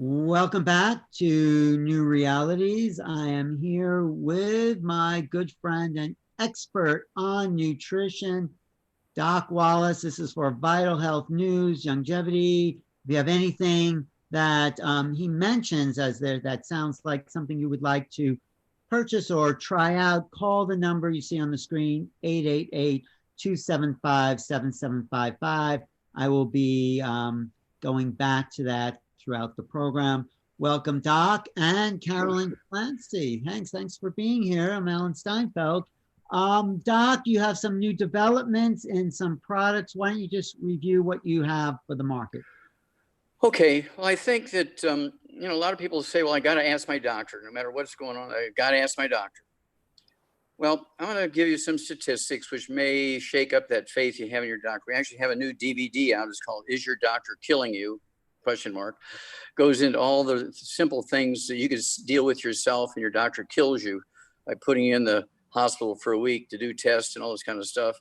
Welcome back to New Realities. I am here with my good friend and expert on nutrition, Doc Wallace. This is for Vital Health News, Yougevity. If you have anything that he mentions as there that sounds like something you would like to purchase or try out, call the number you see on the screen, 888-275-7755. I will be going back to that throughout the program. Welcome, Doc, and Carolyn Clancy. Thanks for being here. I'm Alan Steinfeld. Doc, you have some new developments and some products. Why don't you just review what you have for the market? Okay, well, I think that, a lot of people say, well, I got to ask my doctor. No matter what's going on, I got to ask my doctor. Well, I'm going to give you some statistics which may shake up that faith you have in your doctor. We actually have a new DVD out. It's called Is Your Doctor Killing You? ? Goes into all the simple things that you can deal with yourself and your doctor kills you by putting you in the hospital for a week to do tests and all this kind of stuff.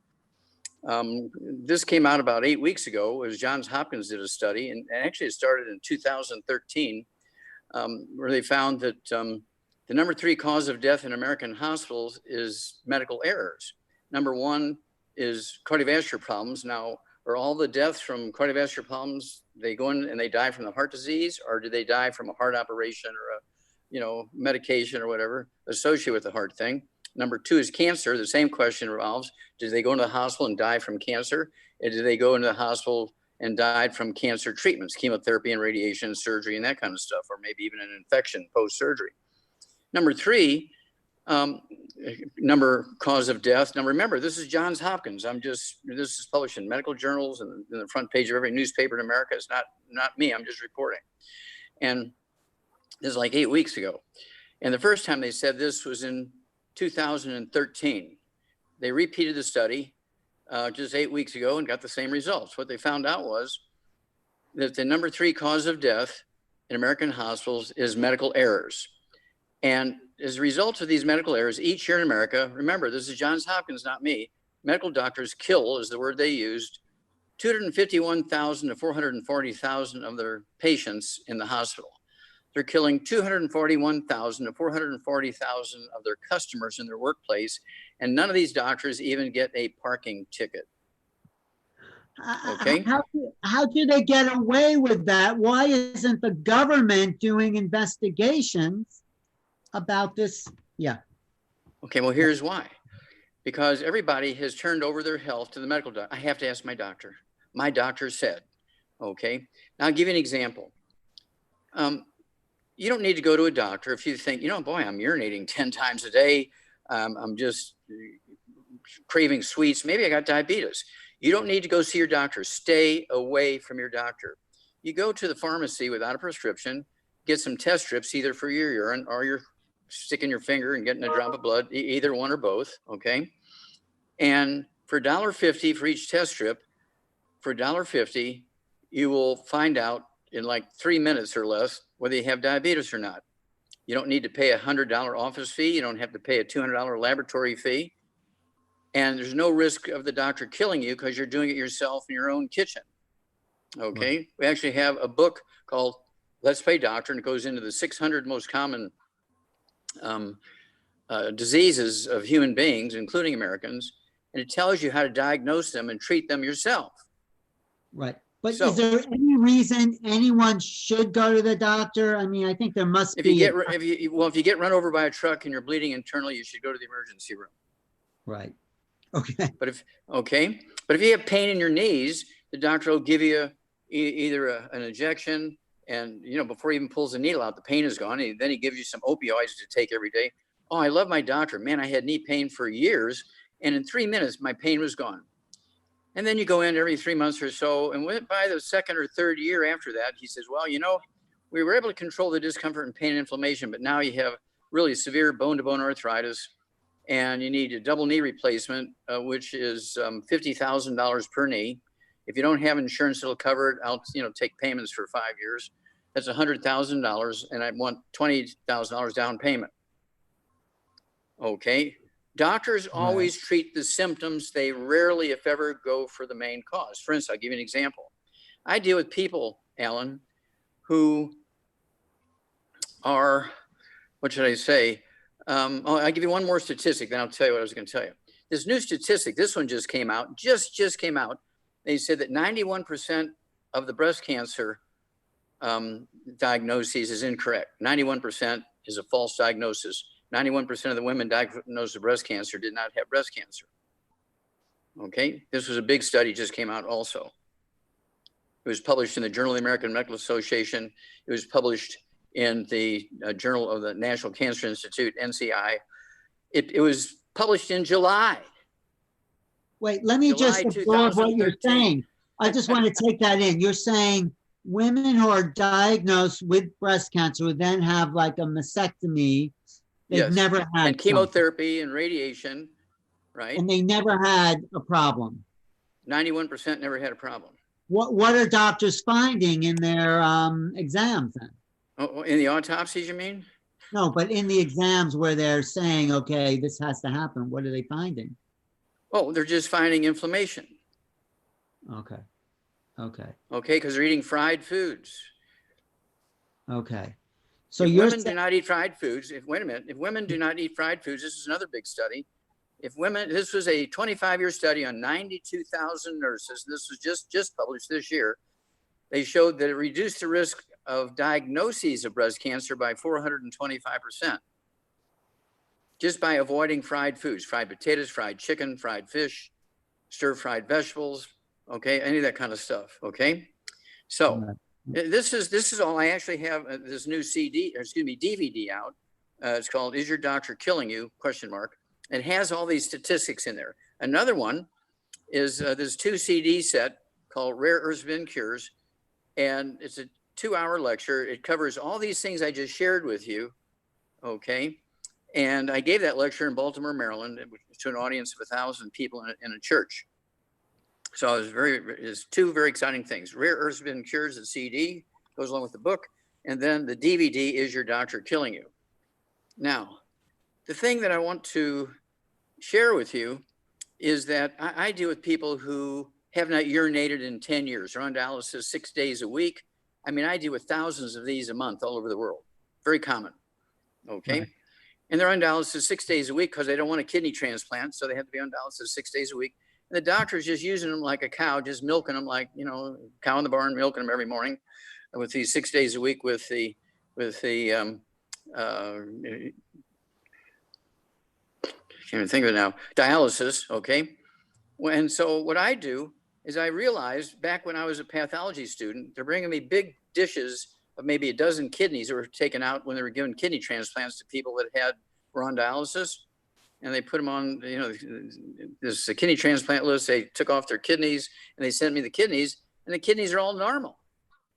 This came out about 8 weeks ago as Johns Hopkins did a study, and actually it started in 2013, where they found that the number 3 cause of death in American hospitals is medical errors. Number 1 is cardiovascular problems. Now, are all the deaths from cardiovascular problems, they go in and they die from the heart disease, or do they die from a heart operation or a, medication or whatever associated with the heart thing? Number 2 is cancer. The same question revolves. Do they go into the hospital and die from cancer? And do they go into the hospital and die from cancer treatments, chemotherapy and radiation, surgery, and that kind of stuff, or maybe even an infection post-surgery? Number 3, cause of death. Now, remember, this is Johns Hopkins. This is published in medical journals and in the front page of every newspaper in America. It's not me. I'm just reporting. And this is like 8 weeks ago. And the first time they said this was in 2013. They repeated the study just 8 weeks ago and got the same results. What they found out was that the number 3 cause of death in American hospitals is medical errors. And as a result of these medical errors, each year in America, remember, this is Johns Hopkins, not me, medical doctors kill, is the word they used, 251,000 to 440,000 of their patients in the hospital. They're killing 241,000 to 440,000 of their customers in their workplace, and none of these doctors even get a parking ticket. Okay. How do they get away with that? Why isn't the government doing investigations about this? Yeah. Okay, well, here's why. Because everybody has turned over their health to the medical doctor. I have to ask my doctor. My doctor said, okay. Now I'll give you an example. You don't need to go to a doctor if you think, boy, I'm urinating 10 times a day. I'm just craving sweets. Maybe I got diabetes. You don't need to go see your doctor. Stay away from your doctor. You go to the pharmacy without a prescription, get some test strips, either for your urine or you're sticking your finger and getting a drop of blood, either one or both, okay? And for $1.50 for each test strip, for $1.50, you will find out in like 3 minutes or less whether you have diabetes or not. You don't need to pay a $100 office fee. You don't have to pay a $200 laboratory fee. And there's no risk of the doctor killing you because you're doing it yourself in your own kitchen. Okay. Right. We actually have a book called Let's Play Doctor, and it goes into the 600 most common diseases of human beings, including Americans. And it tells you how to diagnose them and treat them yourself. Right. But is there any reason anyone should go to the doctor? I mean, I think there must be. If you get run over by a truck and you're bleeding internally, you should go to the emergency room. Right. Okay. But if you have pain in your knees, the doctor will give you either an injection, and before he even pulls the needle out, the pain is gone. And then he gives you some opioids to take every day. Oh, I love my doctor. Man, I had knee pain for years, and in 3 minutes, my pain was gone. And then you go in every 3 months or so, and by the second or third year after that, he says, well, we were able to control the discomfort and pain and inflammation, but now you have really severe bone-to-bone arthritis, and you need a double knee replacement, which is $50,000 per knee. If you don't have insurance, it'll cover it. I'll take payments for 5 years. That's $100,000, and I want $20,000 down payment. Okay. Doctors always treat the symptoms. They rarely, if ever, go for the main cause. For instance, I'll give you an example. I deal with people, Alan, who are, what should I say? I'll give you one more statistic, then I'll tell you what I was going to tell you. This new statistic, this one just came out, just came out. They said that 91% of the breast cancer diagnoses is incorrect. 91% is a false diagnosis. 91% of the women diagnosed with breast cancer did not have breast cancer. Okay, this was a big study, just came out also. It was published in the Journal of the American Medical Association. It was published in the Journal of the National Cancer Institute, NCI. It was published in July. Wait, let me just absorb what you're saying. I just want to take that in. You're saying women who are diagnosed with breast cancer would then have like a mastectomy. They've never had and chemotherapy and radiation, right? And they never had a problem. 91% never had a problem. What are doctors finding in their exams then? Oh, in the autopsies, you mean? No, but in the exams where they're saying, okay, this has to happen, what are they finding? Oh, they're just finding inflammation. Okay. Okay. Okay, because they're eating fried foods. Okay. So if women do not eat fried foods, if women do not eat fried foods, this is another big study. If women, this was a 25-year study on 92,000 nurses. This was just published this year. They showed that it reduced the risk of diagnoses of breast cancer by 425%. Just by avoiding fried foods, fried potatoes, fried chicken, fried fish, stir-fried vegetables, okay, any of that kind of stuff, okay? So this is all. I actually have this new DVD out. It's called "Is Your Doctor Killing You?" ? It has all these statistics in there. Another one is this 2 CD set called Rare Earths Bin Cures, and it's a 2-hour lecture. It covers all these things I just shared with you, okay? And I gave that lecture in Baltimore, Maryland, to an audience of 1,000 people in a church. So it's 2 very exciting things. Rare Earths Bin Cures, the CD, goes along with the book. And then the DVD, Is Your Doctor Killing You? Now, the thing that I want to share with you is that I deal with people who have not urinated in 10 years. They're on dialysis 6 days a week. I mean, I deal with thousands of these a month all over the world. Very common, okay? Right. And they're on dialysis 6 days a week because they don't want a kidney transplant, so they have to be on dialysis 6 days a week. And the doctor's just using them like a cow, just milking them like, you know, cow in the barn, milking them every morning with these 6 days a week with the can't even think of it now, dialysis, okay? And so what I do is I realized back when I was a pathology student, they're bringing me big dishes of maybe a dozen kidneys that were taken out when they were giving kidney transplants to people that were on dialysis. And they put them on, you know, this kidney transplant list. They took off their kidneys and they sent me the kidneys, and the kidneys are all normal.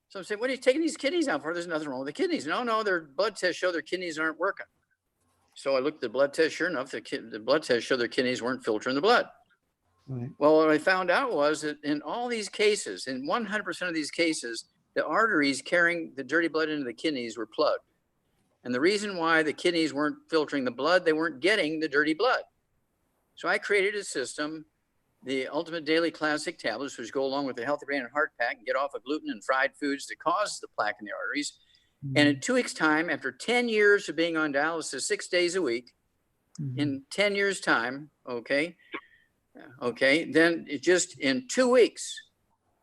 So I'm saying, what are you taking these kidneys out for? There's nothing wrong with the kidneys. No, their blood tests show their kidneys aren't working. So I looked at the blood test. Sure enough, the blood test showed their kidneys weren't filtering the blood. Right. Well, what I found out was that in all these cases, in 100% of these cases, the arteries carrying the dirty blood into the kidneys were plugged. And the reason why the kidneys weren't filtering the blood, they weren't getting the dirty blood. So I created a system, the Ultimate Daily Classic tablets, which go along with the Healthy Brain and Heart Pack and get off of gluten and fried foods that cause the plaque in the arteries. And in 2 weeks' time, after 10 years of being on dialysis 6 days a week, in 10 years' time, okay, then it just in 2 weeks,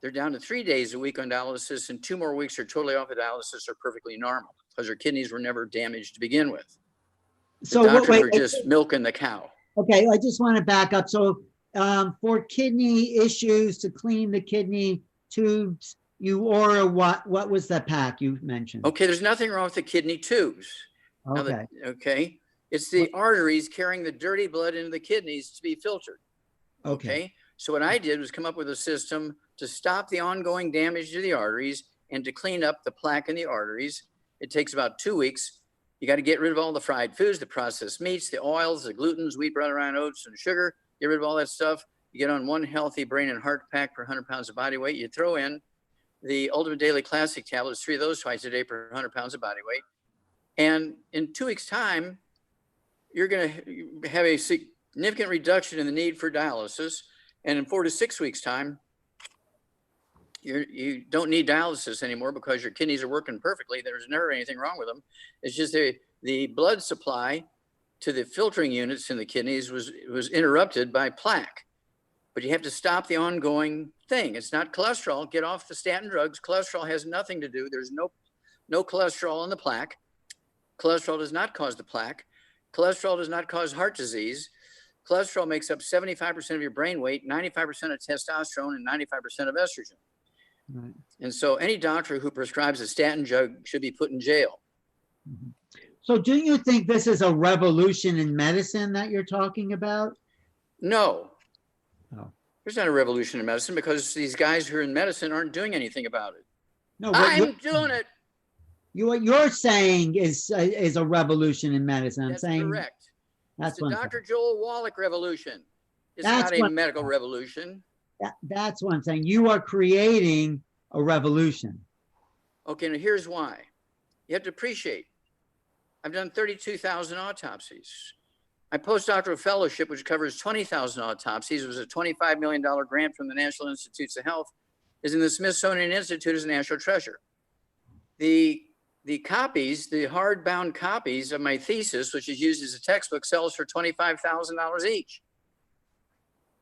they're down to 3 days a week on dialysis, and 2 more weeks are totally off of dialysis, are perfectly normal because their kidneys were never damaged to begin with. So the doctors were just milking the cow. Okay, I just want to back up. So for kidney issues, to clean the kidney tubes, you order what was the pack you mentioned? Okay, there's nothing wrong with the kidney tubes. Okay. Okay, it's the arteries carrying the dirty blood into the kidneys to be filtered. Okay. So what I did was come up with a system to stop the ongoing damage to the arteries and to clean up the plaque in the arteries. It takes about 2 weeks. You got to get rid of all the fried foods, the processed meats, the oils, the glutens, wheat, brown, rye, oats, and sugar. Get rid of all that stuff. You get on one Healthy Brain and Heart Pack per 100 pounds of body weight. You throw in the Ultimate Daily Classic tablets, 3 of those twice a day per 100 pounds of body weight. And in 2 weeks' time, you're going to have a significant reduction in the need for dialysis. And in 4 to 6 weeks' time, you don't need dialysis anymore because your kidneys are working perfectly. There's never anything wrong with them. It's just the blood supply to the filtering units in the kidneys was interrupted by plaque. But you have to stop the ongoing thing. It's not cholesterol. Get off the statin drugs. Cholesterol has nothing to do. There's no cholesterol in the plaque. Cholesterol does not cause the plaque. Cholesterol does not cause heart disease. Cholesterol makes up 75% of your brain weight, 95% of testosterone, and 95% of estrogen. Right. And so any doctor who prescribes a statin drug should be put in jail. Mm-hmm. So do you think this is a revolution in medicine that you're talking about? No. Oh. There's not a revolution in medicine because these guys who are in medicine aren't doing anything about it. No, I'm doing it. What you're saying is a revolution in medicine. I'm That's saying correct. That's the Dr. Joel Wallach revolution. It's not a medical revolution. That's what I'm saying. You are creating a revolution. Okay, now here's why. You have to appreciate. I've done 32,000 autopsies. My postdoctoral fellowship, which covers 20,000 autopsies, was a $25 million grant from the National Institutes of Health, is in the Smithsonian Institute as a national treasure. The copies, the hardbound copies of my thesis, which is used as a textbook, sells for $25,000 each.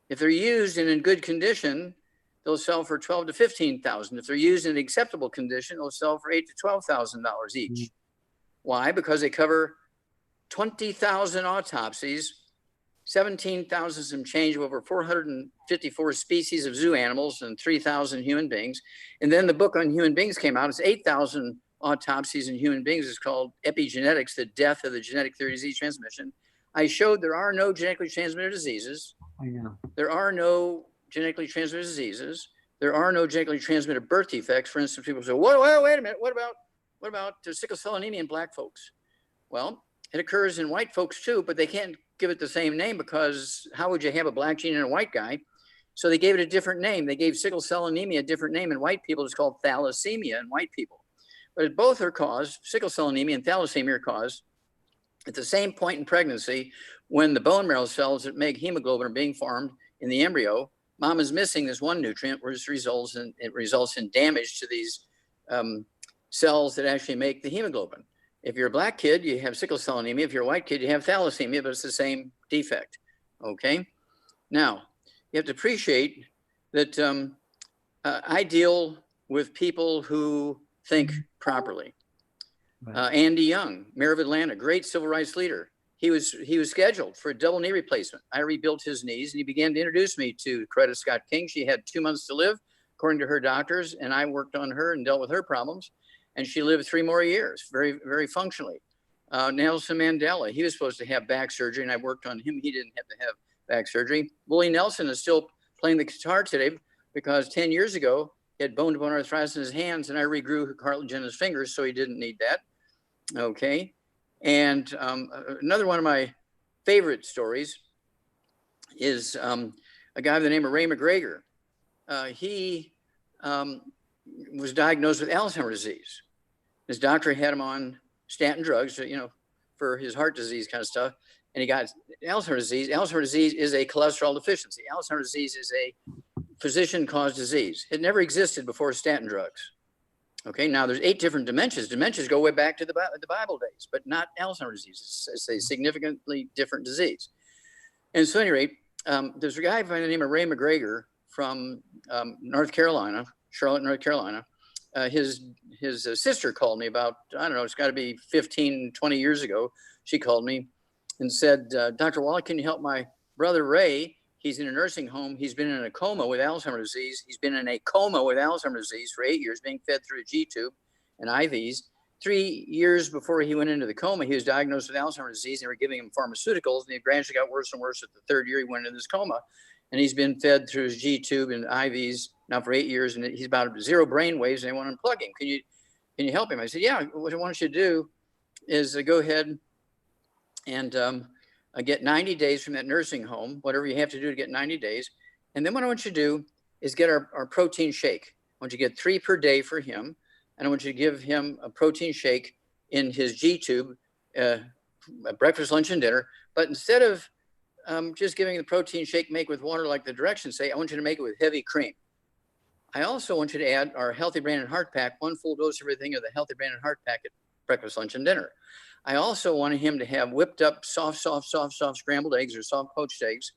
If they're used and in good condition, they'll sell for $12,000 to $15,000. If they're used in acceptable condition, they'll sell for $8,000 to $12,000 each. Mm-hmm. Why? Because they cover 20,000 autopsies, 17,000 some change of over 454 species of zoo animals and 3,000 human beings. And then the book on human beings came out. It's 8,000 autopsies in human beings. It's called Epigenetics, the Death of the Genetic Theory of Disease Transmission. I showed there are no genetically transmitted diseases. I know. There are no genetically transmitted diseases. There are no genetically transmitted birth defects. For instance, people say, well, wait a minute, what about sickle cell anemia in black folks? Well, it occurs in white folks too, but they can't give it the same name because how would you have a black gene in a white guy? So they gave it a different name. They gave sickle cell anemia a different name in white people. It's called thalassemia in white people. But both are caused, sickle cell anemia and thalassemia are caused at the same point in pregnancy when the bone marrow cells that make hemoglobin are being formed in the embryo. Mom is missing this one nutrient, which results in damage to these cells that actually make the hemoglobin. If you're a black kid, you have sickle cell anemia. If you're a white kid, you have thalassemia, but it's the same defect. Okay. Now, you have to appreciate that I deal with people who think properly. Right. Andy Young, mayor of Atlanta, great civil rights leader. He was scheduled for a double knee replacement. I rebuilt his knees, and he began to introduce me to Coretta Scott King. She had 2 months to live, according to her doctors, and I worked on her and dealt with her problems. And she lived 3 more years, very, very functionally. Nelson Mandela, he was supposed to have back surgery, and I worked on him. He didn't have to have back surgery. Willie Nelson is still playing the guitar today because 10 years ago, he had bone-to-bone arthritis in his hands, and I regrew cartilage in his fingers, so he didn't need that. Okay. And another one of my favorite stories is a guy by the name of Ray McGregor. He was diagnosed with Alzheimer's disease. His doctor had him on statin drugs, for his heart disease kind of stuff. And he got Alzheimer's disease. Alzheimer's disease is a cholesterol deficiency. Alzheimer's disease is a physician-caused disease. It never existed before statin drugs. Okay, now there's 8 different dementias. Dementias go way back to the Bible days, but not Alzheimer's disease. It's a significantly different disease. And so at any rate, there's a guy by the name of Ray McGregor from North Carolina, Charlotte, North Carolina. His sister called me about, I don't know, it's got to be 15, 20 years ago. She called me and said, Dr. Wallach, can you help my brother Ray? He's in a nursing home. He's been in a coma with Alzheimer's disease. He's been in a coma with Alzheimer's disease for 8 years, being fed through a G-tube and IVs. 3 years before he went into the coma, he was diagnosed with Alzheimer's disease. They were giving him pharmaceuticals, and he gradually got worse and worse. At the 3rd year, he went into this coma. And he's been fed through his G-tube and IVs now for 8 years, and he's about 0 brain waves, and they want to unplug him. Can you help him? I said, yeah, what I want you to do is go ahead and get 90 days from that nursing home, whatever you have to do to get 90 days. And then what I want you to do is get our protein shake. I want you to get 3 per day for him. And I want you to give him a protein shake in his G-tube, breakfast, lunch, and dinner. But instead of just giving the protein shake, make with water like the directions say, I want you to make it with heavy cream. I also want you to add our Healthy Brain and Heart Pack, 1 full dose of everything of the Healthy Brain and Heart Pack at breakfast, lunch, and dinner. I also wanted him to have whipped up soft scrambled eggs or soft poached eggs,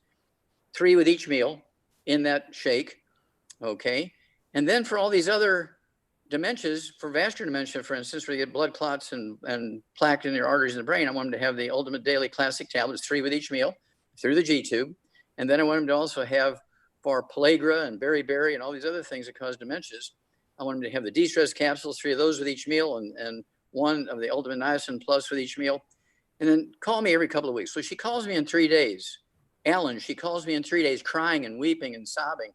3 with each meal in that shake. Okay. And then for all these other dementias, for vascular dementia, for instance, where you get blood clots and plaque in your arteries in the brain, I want him to have the Ultimate Daily Classic tablets, 3 with each meal through the G tube. And then I want him to also have, for pellagra and beriberi and all these other things that cause dementias, I want him to have the de-stress capsules, 3 of those with each meal, and 1 of the Ultimate Niacin Plus with each meal. And then call me every couple of weeks. So she calls me in 3 days. Ellen, she calls me in 3 days crying and weeping and sobbing.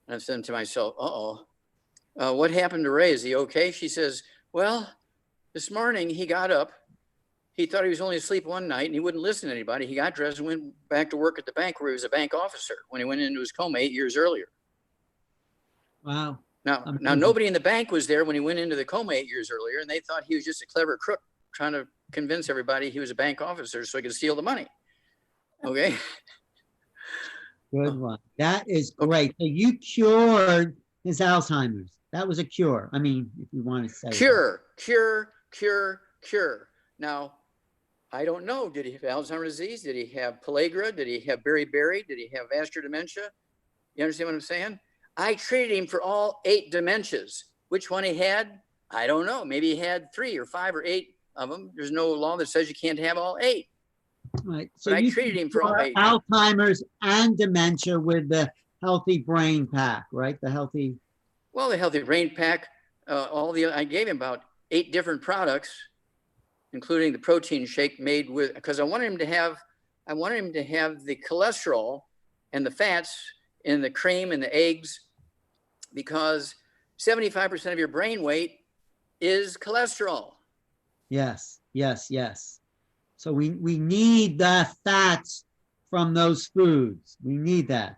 And I'm saying to myself, what happened to Ray? Is he okay? She says, well, this morning he got up. He thought he was only asleep one night and he wouldn't listen to anybody. He got dressed and went back to work at the bank where he was a bank officer when he went into his coma 8 years earlier. Wow. Now nobody in the bank was there when he went into the coma 8 years earlier, and they thought he was just a clever crook trying to convince everybody he was a bank officer so he could steal the money. Okay. Good one. That is great. So you cured his Alzheimer's. That was a cure. I mean, if you want to say Cure. Now, I don't know. Did he have Alzheimer's disease? Did he have pellagra? Did he have beriberi? Did he have vascular dementia? You understand what I'm saying? I treated him for all 8 dementias. Which one he had? I don't know. Maybe he had 3 or 5 or 8 of them. There's no law that says you can't have all 8. right. So But I you treated him for all 8. Alzheimer's and dementia with the Healthy Brain Pack, right? The healthy. Well, the Healthy Brain Pack, I gave him about 8 different products, including the protein shake made with, because I wanted him to have the cholesterol and the fats in the cream and the eggs, because 75% of your brain weight is cholesterol. Yes. So we need the fats from those foods. We need that.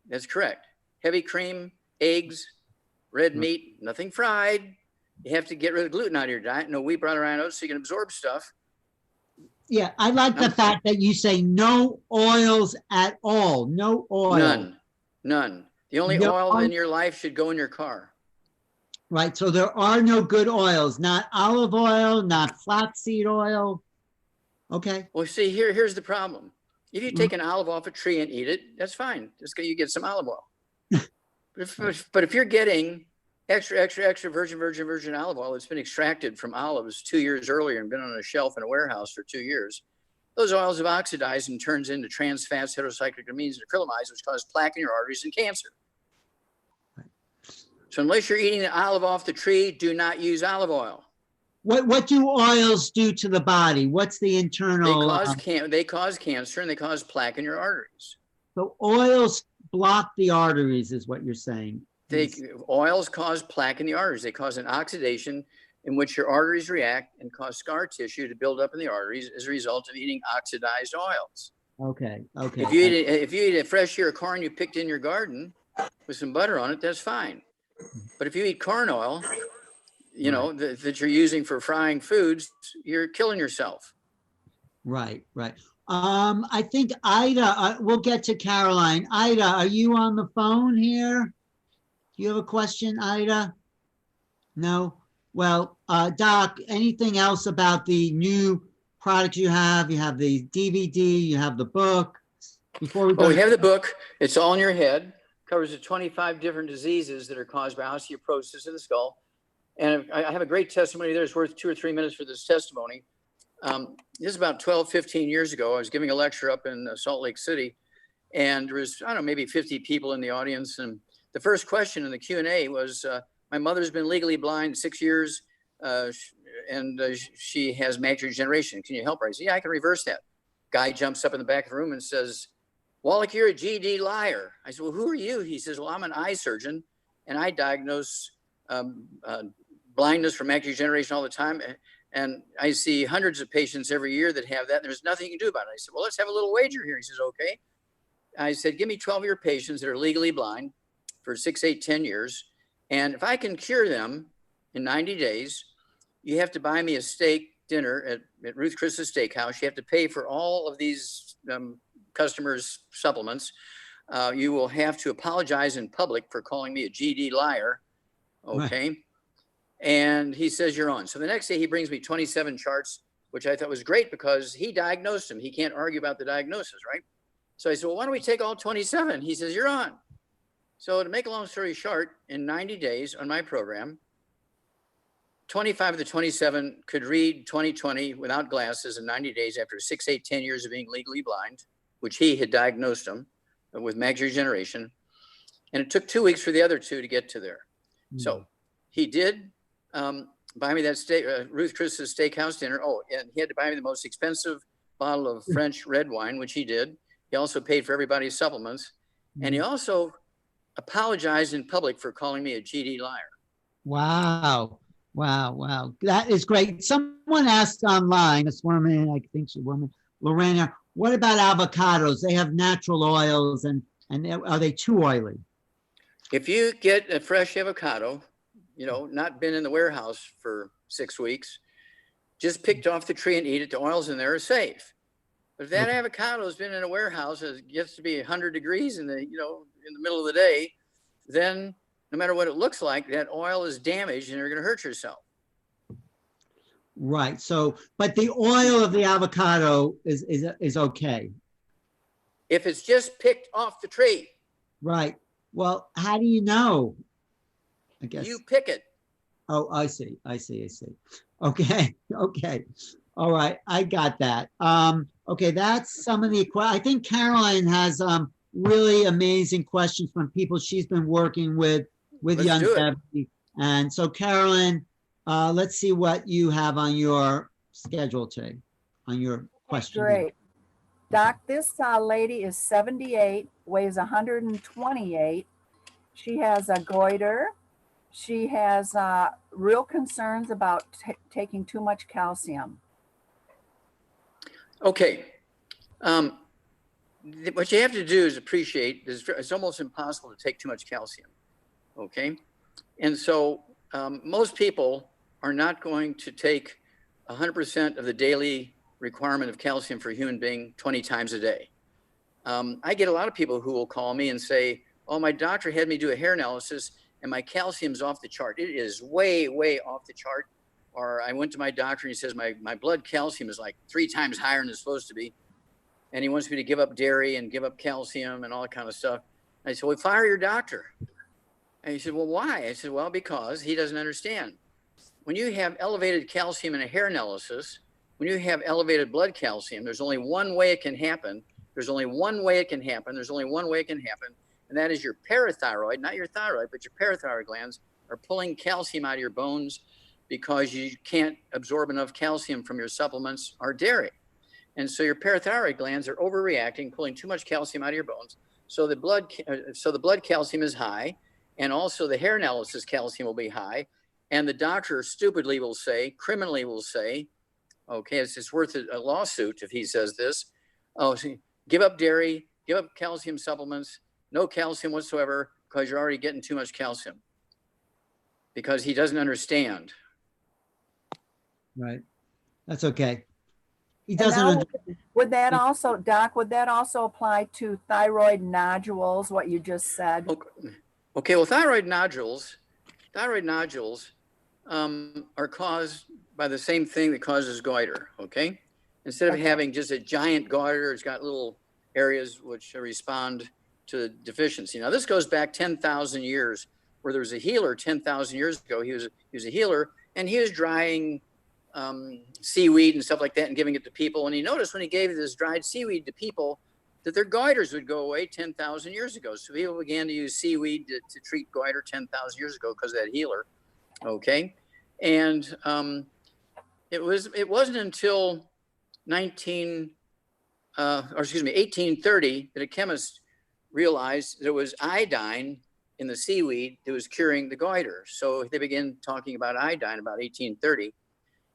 That's correct. Heavy cream, eggs, red meat, nothing fried. You have to get rid of gluten out of your diet. No wheat, brown, or iron oats so you can absorb stuff. Yeah, I like the fact that you say no oils at all. No oil. None. The only oil in your life should go in your car. Right. So there are no good oils, not olive oil, not flaxseed oil. Okay. Well, see, here's the problem. If you take an olive off a tree and eat it, that's fine. Just you get some olive oil. but if you're getting extra virgin olive oil that's been extracted from olives 2 years earlier and been on a shelf in a warehouse for 2 years, those oils have oxidized and turns into trans fats, heterocyclic amines, and acrylamides, which cause plaque in your arteries and cancer. So unless you're eating the olive off the tree, do not use olive oil. What do oils do to the body? What's the internal? They cause cancer and they cause plaque in your arteries. So oils block the arteries, is what you're saying. Oils cause plaque in the arteries. They cause an oxidation in which your arteries react and cause scar tissue to build up in the arteries as a result of eating oxidized oils. Okay. If you eat a fresh ear of corn you picked in your garden with some butter on it, that's fine. But if you eat corn oil, that you're using for frying foods, you're killing yourself. Right. I think Ida, we'll get to Caroline. Ida, are you on the phone here? Do you have a question, Ida? No? Well, Doc, anything else about the new products you have? You have the DVD, you have the book. We have the book. It's all in your head. Covers the 25 different diseases that are caused by osteoporosis of the skull. And I have a great testimony there. It's worth 2 or 3 minutes for this testimony. This is about 12, 15 years ago. I was giving a lecture up in Salt Lake City, and there was, maybe 50 people in the audience. And the first question in the Q&A was, my mother's been legally blind 6 years, and she has macular degeneration. Can you help her? I said, yeah, I can reverse that. Guy jumps up in the back of the room and says, Wallach, you're a GD liar. I said, well, who are you? He says, well, I'm an eye surgeon, and I diagnose blindness from macular degeneration all the time. And I see hundreds of patients every year that have that. And there's nothing you can do about it. I said, well, let's have a little wager here. He says, okay. I said, give me 12 of your patients that are legally blind for 6, 8, 10 years. And if I can cure them in 90 days, you have to buy me a steak dinner at Ruth Chris's Steakhouse. You have to pay for all of these customers' supplements. You will have to apologize in public for calling me a GD liar. Right. Okay. And he says, you're on. So the next day he brings me 27 charts, which I thought was great because he diagnosed him. He can't argue about the diagnosis, right? So I said, well, why don't we take all 27? He says, you're on. So to make a long story short, in 90 days on my program, 25 of the 27 could read 20/20 without glasses in 90 days after 6, 8, 10 years of being legally blind, which he had diagnosed them with macular degeneration. And it took 2 weeks for the other two to get to there. So he did buy me that steak, Ruth Chris's steakhouse dinner. Oh, and he had to buy me the most expensive bottle of French red wine, which he did. He also paid for everybody's supplements. And he also apologized in public for calling me a GD liar. Wow. Wow. Wow. That is great. Someone asked online, this woman, I think she's a woman, Lorena, what about avocados? They have natural oils and are they too oily? If you get a fresh avocado, you know, not been in the warehouse for 6 weeks, just picked off the tree and eat it, the oils in there are safe. But if that avocado has been in a warehouse, it gets to be 100 degrees in the, you know, in the middle of the day, then no matter what it looks like, that oil is damaged and you're going to hurt yourself. Right. So, but the oil of the avocado is okay. If it's just picked off the tree. Right. Well, how do you know? I guess you pick it. Oh, I see. I see. I see. Okay. Okay. All right. I got that. Okay. That's some of the, I think Caroline has really amazing questions from people she's been working with Yougevity. And so Caroline, let's see what you have on your schedule today, on your question. Great. Doc, this lady is 78, weighs 128. She has a goiter. She has real concerns about taking too much calcium. Okay. What you have to do is appreciate, it's almost impossible to take too much calcium. Okay. And so most people are not going to take 100% of the daily requirement of calcium for a human being 20 times a day. I get a lot of people who will call me and say, oh, my doctor had me do a hair analysis and my calcium's off the chart. It is way, way off the chart. Or I went to my doctor and he says, my blood calcium is like 3 times higher than it's supposed to be. And he wants me to give up dairy and give up calcium and all that kind of stuff. And I said, well, fire your doctor. And he said, well, why? I said, well, because he doesn't understand. When you have elevated calcium in a hair analysis, when you have elevated blood calcium, there's only one way it can happen. There's only one way it can happen. There's only one way it can happen. And that is your parathyroid, not your thyroid, but your parathyroid glands are pulling calcium out of your bones because you can't absorb enough calcium from your supplements or dairy. And so your parathyroid glands are overreacting, pulling too much calcium out of your bones. So the blood calcium is high, and also the hair analysis calcium will be high. And the doctor stupidly will say, criminally will say, okay, it's worth a lawsuit if he says this. Oh, so give up dairy, give up calcium supplements, no calcium whatsoever, because you're already getting too much calcium. Because he doesn't understand. Right. That's okay. He doesn't. Would that also, Doc, would that also apply to thyroid nodules, what you just said? Okay, well, thyroid nodules are caused by the same thing that causes goiter, okay? Instead of having just a giant goiter, it's got little areas which respond to the deficiency. Now, this goes back 10,000 years, where there was a healer 10,000 years ago. He was a healer, and he was drying seaweed and stuff like that and giving it to people. And he noticed when he gave this dried seaweed to people that their goiters would go away 10,000 years ago. So people began to use seaweed to treat goiter 10,000 years ago because of that healer. Okay. And it wasn't until 1830 that a chemist realized there was iodine in the seaweed that was curing the goiter. So they began talking about iodine about 1830.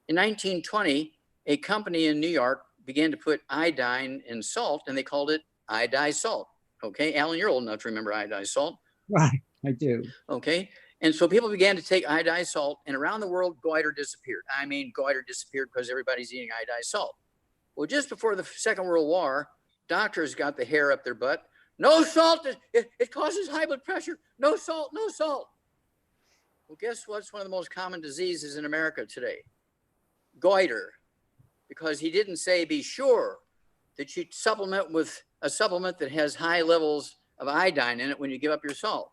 In 1920, a company in New York began to put iodine in salt, and they called it iodized salt. Okay, Alan, you're old enough to remember iodized salt. Right, I do. Okay, and so people began to take iodized salt, and around the world, goiter disappeared. I mean, goiter disappeared because everybody's eating iodized salt. Well, just before the Second World War, doctors got the hair up their butt. No salt, it causes high blood pressure. No salt, no salt. Well, guess what's one of the most common diseases in America today? Goiter. Because he didn't say be sure that you supplement with a supplement that has high levels of iodine in it when you give up your salt.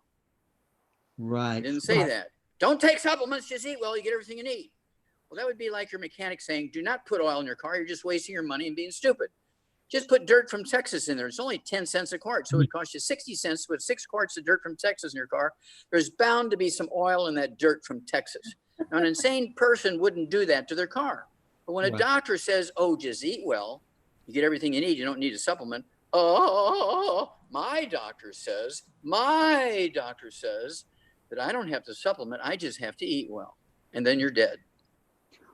Right. He didn't say that. Don't take supplements, just eat well, you get everything you need. Well, that would be like your mechanic saying, do not put oil in your car, you're just wasting your money and being stupid. Just put dirt from Texas in there. It's only 10 cents a quart, so it would cost you 60 cents to put 6 quarts of dirt from Texas in your car. There's bound to be some oil in that dirt from Texas. Now, an insane person wouldn't do that to their car. But when a doctor says, oh, just eat well, you get everything you need, you don't need a supplement. Oh, my doctor says that I don't have to supplement, I just have to eat well. And then you're dead.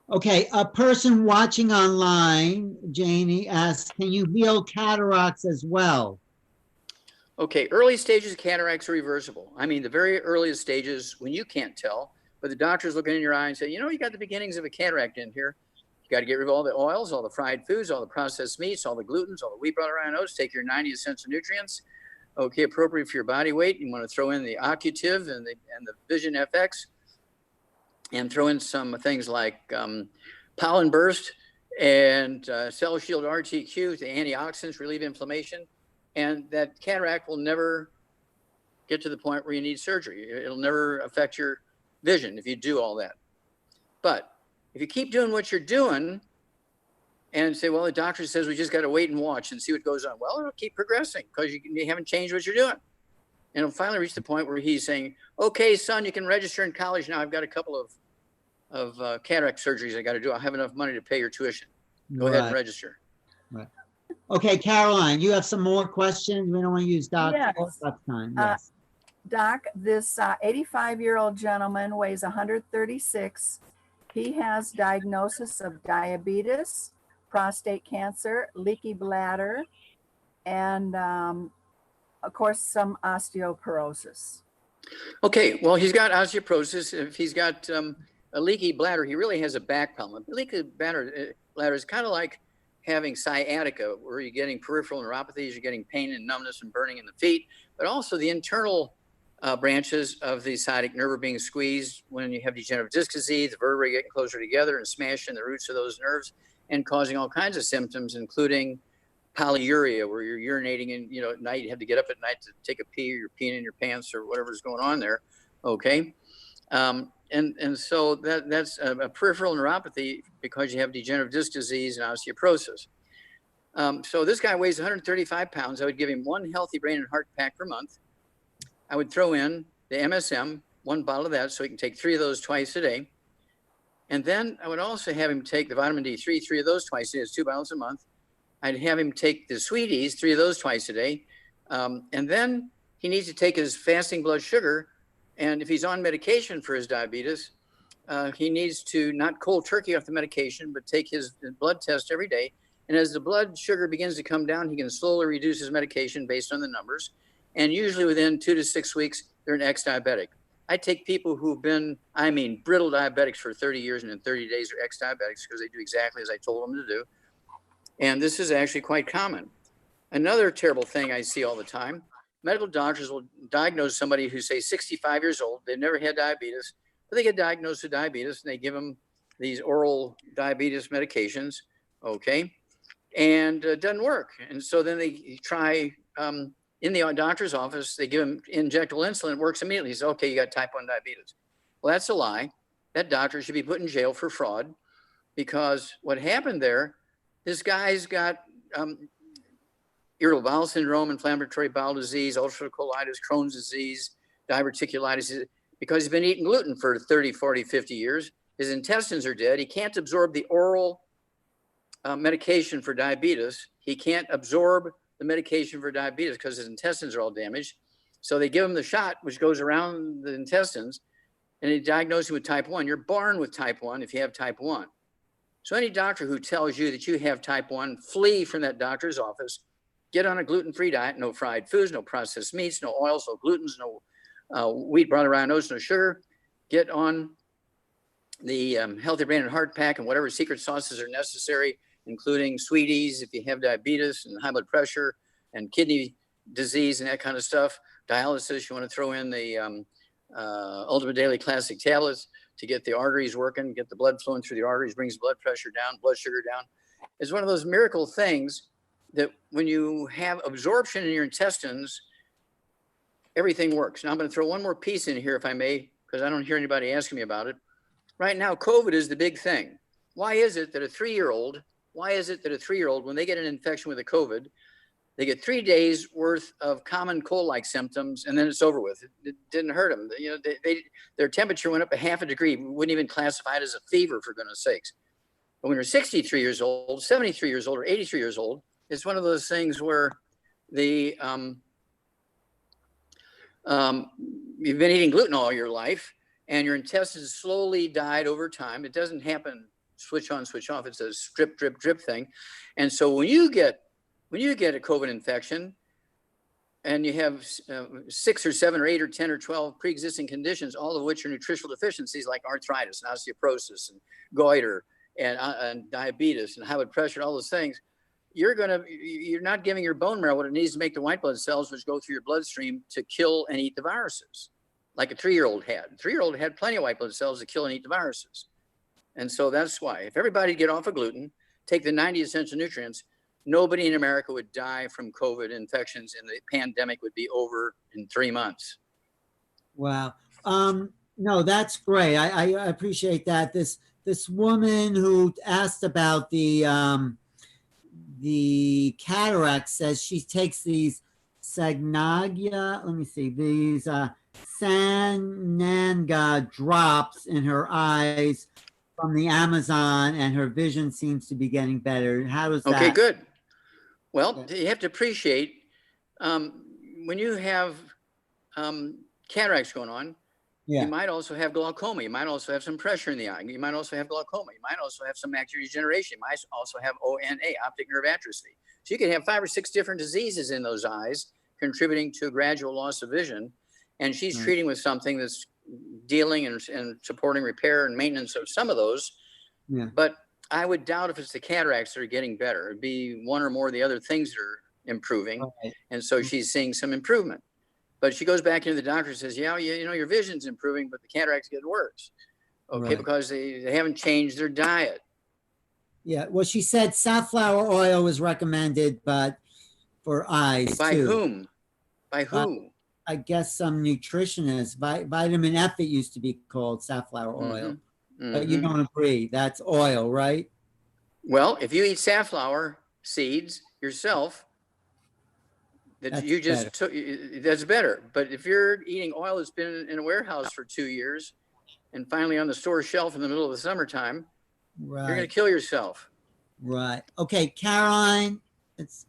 Okay, a person watching online, Janie, asks, can you heal cataracts as well? Okay, early stages of cataracts are reversible. I mean, the very earliest stages when you can't tell, but the doctor's looking in your eye and say, you know, you got the beginnings of a cataract in here. You got to get rid of all the oils, all the fried foods, all the processed meats, all the glutens, all the wheat, butter, and oats. Take your 90 essential nutrients. Okay, appropriate for your body weight. You want to throw in the Occutive and the Vision FX, and throw in some things like Pollen Burst and Cell Shield RTQ, the antioxidants, relieve inflammation, and that cataract will never get to the point where you need surgery. It'll never affect your vision if you do all that. But if you keep doing what you're doing and say, well, the doctor says we just got to wait and watch and see what goes on. Well, it'll keep progressing because you haven't changed what you're doing. And it'll finally reach the point where he's saying, okay, son, you can register in college now. I've got a couple of cataract surgeries I got to do. I'll have enough money to pay your tuition. Go ahead and register. Right. Okay, Caroline, you have some more questions? We don't want to use Doc Yes. time. Yes. Doc, this 85-year-old gentleman weighs 136. He has diagnosis of diabetes, prostate cancer, leaky bladder, and of course, some osteoporosis. Okay, well, he's got osteoporosis. If he's got a leaky bladder, he really has a back problem. A leaky bladder is kind of like having sciatica, where you're getting peripheral neuropathies, you're getting pain and numbness and burning in the feet, but also the internal branches of the sciatic nerve are being squeezed when you have degenerative disc disease, the vertebrae getting closer together and smashing the roots of those nerves and causing all kinds of symptoms, including polyuria, where you're urinating and, you know, at night you have to get up at night to take a pee, or you're peeing in your pants or whatever's going on there. Okay. And so that's a peripheral neuropathy because you have degenerative disc disease and osteoporosis. So this guy weighs 135 pounds. I would give him 1 healthy brain and heart pack per month. I would throw in the MSM, 1 bottle of that, so he can take 3 of those twice a day. And then I would also have him take the vitamin D3, 3 of those twice a day. It's 2 bottles a month. I'd have him take the Sweeties, 3 of those twice a day. And then he needs to take his fasting blood sugar. And if he's on medication for his diabetes, he needs to not cold turkey off the medication, but take his blood test every day. And as the blood sugar begins to come down, he can slowly reduce his medication based on the numbers. And usually within 2 to 6 weeks, they're an ex-diabetic. I take people who've been, brittle diabetics for 30 years, and in 30 days they're ex-diabetics because they do exactly as I told them to do. And this is actually quite common. Another terrible thing I see all the time, medical doctors will diagnose somebody who's, say, 65 years old. They've never had diabetes, but they get diagnosed with diabetes, and they give them these oral diabetes medications, okay? And it doesn't work. And so then they try, in the doctor's office, they give him injectable insulin. It works immediately. He says, okay, you got type 1 diabetes. Well, that's a lie. That doctor should be put in jail for fraud, because what happened there, this guy's got irritable bowel syndrome, inflammatory bowel disease, ulcerative colitis, Crohn's disease, diverticulitis, because he's been eating gluten for 30, 40, 50 years. His intestines are dead. He can't absorb the oral medication for diabetes. He can't absorb the medication for diabetes because his intestines are all damaged. So they give him the shot, which goes around the intestines, and they diagnose him with type 1. You're born with type 1 if you have type 1. So any doctor who tells you that you have type 1, flee from that doctor's office. Get on a gluten-free diet, no fried foods, no processed meats, no oils, no glutens, no wheat, brown, rye, oats, no sugar. Get on the Healthy Brain and Heart Pack and whatever secret sauces are necessary, including Sweeties if you have diabetes and high blood pressure and kidney disease and that kind of stuff. Dialysis, you want to throw in the Ultimate Daily Classic tablets to get the arteries working, get the blood flowing through the arteries, brings blood pressure down, blood sugar down. It's one of those miracle things that when you have absorption in your intestines, everything works. Now I'm going to throw one more piece in here, if I may, because I don't hear anybody asking me about it. Right now, COVID is the big thing. Why is it that a 3-year-old, when they get an infection with a COVID, they get 3 days worth of common cold-like symptoms, and then it's over with. It didn't hurt them. You know, their temperature went up a half a degree. We wouldn't even classify it as a fever, for goodness sakes. But when you're 63 years old, 73 years old, or 83 years old, it's one of those things where the you've been eating gluten all your life, and your intestines slowly died over time. It doesn't happen switch on, switch off. It's a drip, drip, drip thing. And so when you get a COVID infection and you have 6 or 7 or 8 or 10 or 12 pre-existing conditions, all of which are nutritional deficiencies like arthritis and osteoporosis and goiter and diabetes and high blood pressure and all those things, you're not giving your bone marrow what it needs to make the white blood cells, which go through your bloodstream to kill and eat the viruses, like a 3-year-old had. A 3-year-old had plenty of white blood cells to kill and eat the viruses. And so that's why, if everybody get off of gluten, take the 90 essential nutrients, nobody in America would die from COVID infections, and the pandemic would be over in 3 months. Wow. No, that's great. I appreciate that. This woman who asked about the cataract says she takes these Sagnagia, let me see, these Sananga drops in her eyes from the Amazon, and her vision seems to be getting better. How does that? Okay, good. Well, you have to appreciate when you have cataracts going on, you might also have glaucoma. You might also have some pressure in the eye. You might also have glaucoma. You might also have some macular degeneration. You might also have ONA, optic nerve atrophy. So you could have 5 or 6 different diseases in those eyes contributing to a gradual loss of vision. And she's treating with something that's dealing and supporting repair and maintenance of some of those. Yeah. But I would doubt if it's the cataracts that are getting better. It'd be one or more of the other things that are improving. Okay. And so she's seeing some improvement. But she goes back into the doctor and says, yeah, you know, your vision's improving, but the cataracts get worse. Okay, right. Because they haven't changed their diet. Yeah, well, she said safflower oil was recommended, but for eyes By too. Whom? By who? I guess some nutritionists. Vitamin F, it used to be called safflower oil. Mm-hmm. But you don't agree. That's oil, right? Well, if you eat safflower seeds yourself, that's better. But if you're eating oil that's been in a warehouse for 2 years and finally on the store shelf in the middle of the summertime, you're going to kill yourself. Right. Okay, Caroline, it's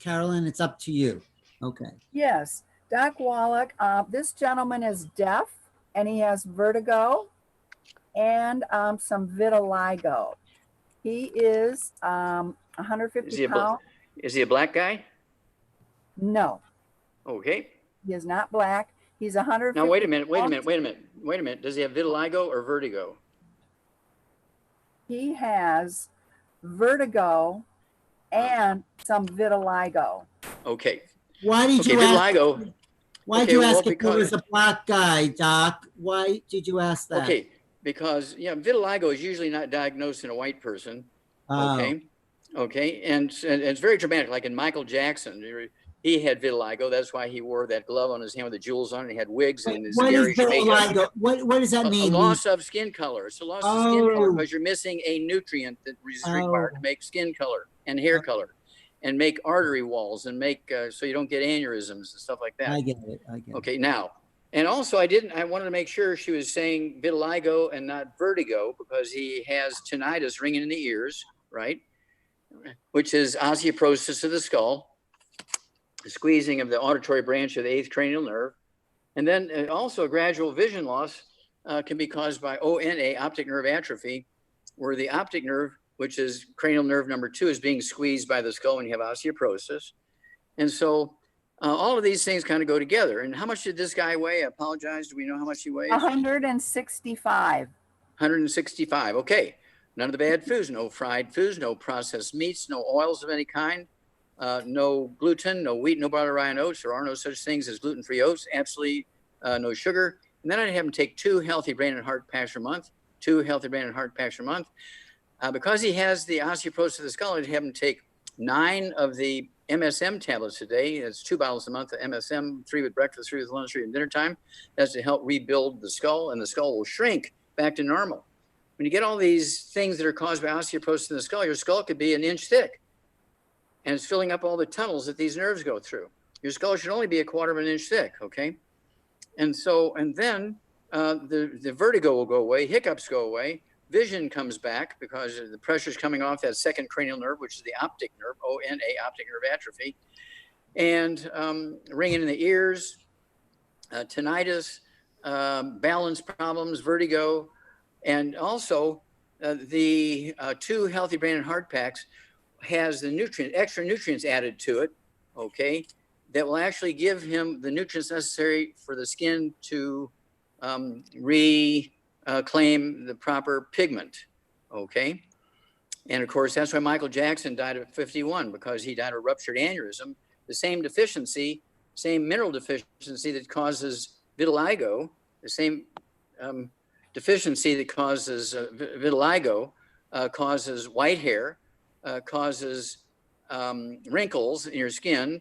up to you. Okay. Yes. Doc Wallach, this gentleman is deaf and he has vertigo and some vitiligo. He is 150 pounds. Is he a black guy? No. Okay. He is not black. He's 150. Now, wait a minute. Does he have vitiligo or vertigo? He has vertigo and some vitiligo. Okay. Why did you vitiligo? Ask? Why did you ask if he was a black guy, Doc? Why did you ask that? Okay, because vitiligo is usually not diagnosed in a white person. Oh. Okay, and it's very dramatic. Like in Michael Jackson, he had vitiligo. That's why he wore that glove on his hand with the jewels on it. He had wigs and his What is vitiligo? What does that mean? A loss of skin color. It's a loss of skin color because you're missing a nutrient that is required to make skin color and hair color and make artery walls and make so you don't get aneurysms and stuff like that. I get it. Okay, now, and also I wanted to make sure she was saying vitiligo and not vertigo because he has tinnitus ringing in the ears, right? Which is osteoporosis of the skull, squeezing of the auditory branch of the 8th cranial nerve. And then also a gradual vision loss can be caused by ONA, optic nerve atrophy, where the optic nerve, which is cranial nerve number 2, is being squeezed by the skull when you have osteoporosis. And so all of these things kind of go together. And how much did this guy weigh? I apologize. Do we know how much he weighs? 165. 165. Okay. None of the bad foods, no fried foods, no processed meats, no oils of any kind, no gluten, no wheat, no butter, rye, and oats. There are no such things as gluten-free oats, absolutely no sugar, And then I'd have him take 2 healthy brain and heart packs per month, 2 healthy brain and heart packs per month. Because he has the osteoporosis of the skull, I'd have him take 9 of the MSM tablets a day. It's 2 bottles a month of MSM, 3 with breakfast, 3 with lunch, 3 at dinner time. That's to help rebuild the skull, and the skull will shrink back to normal. When you get all these things that are caused by osteoporosis in the skull, your skull could be an inch thick, and it's filling up all the tunnels that these nerves go through. Your skull should only be 1/4 of an inch thick, okay? And then the vertigo will go away, hiccups go away, vision comes back because the pressure's coming off that second cranial nerve, which is the optic nerve, ONA, optic nerve atrophy, and ringing in the ears, tinnitus, balance problems, vertigo, and also the 2 healthy brain and heart packs has the extra nutrients added to it, okay, that will actually give him the nutrients necessary for the skin to reclaim the proper pigment, okay? And of course, that's why Michael Jackson died at 51, because he died of a ruptured aneurysm, the same deficiency, same mineral deficiency that causes vitiligo, the same deficiency that causes vitiligo, causes white hair, causes wrinkles in your skin,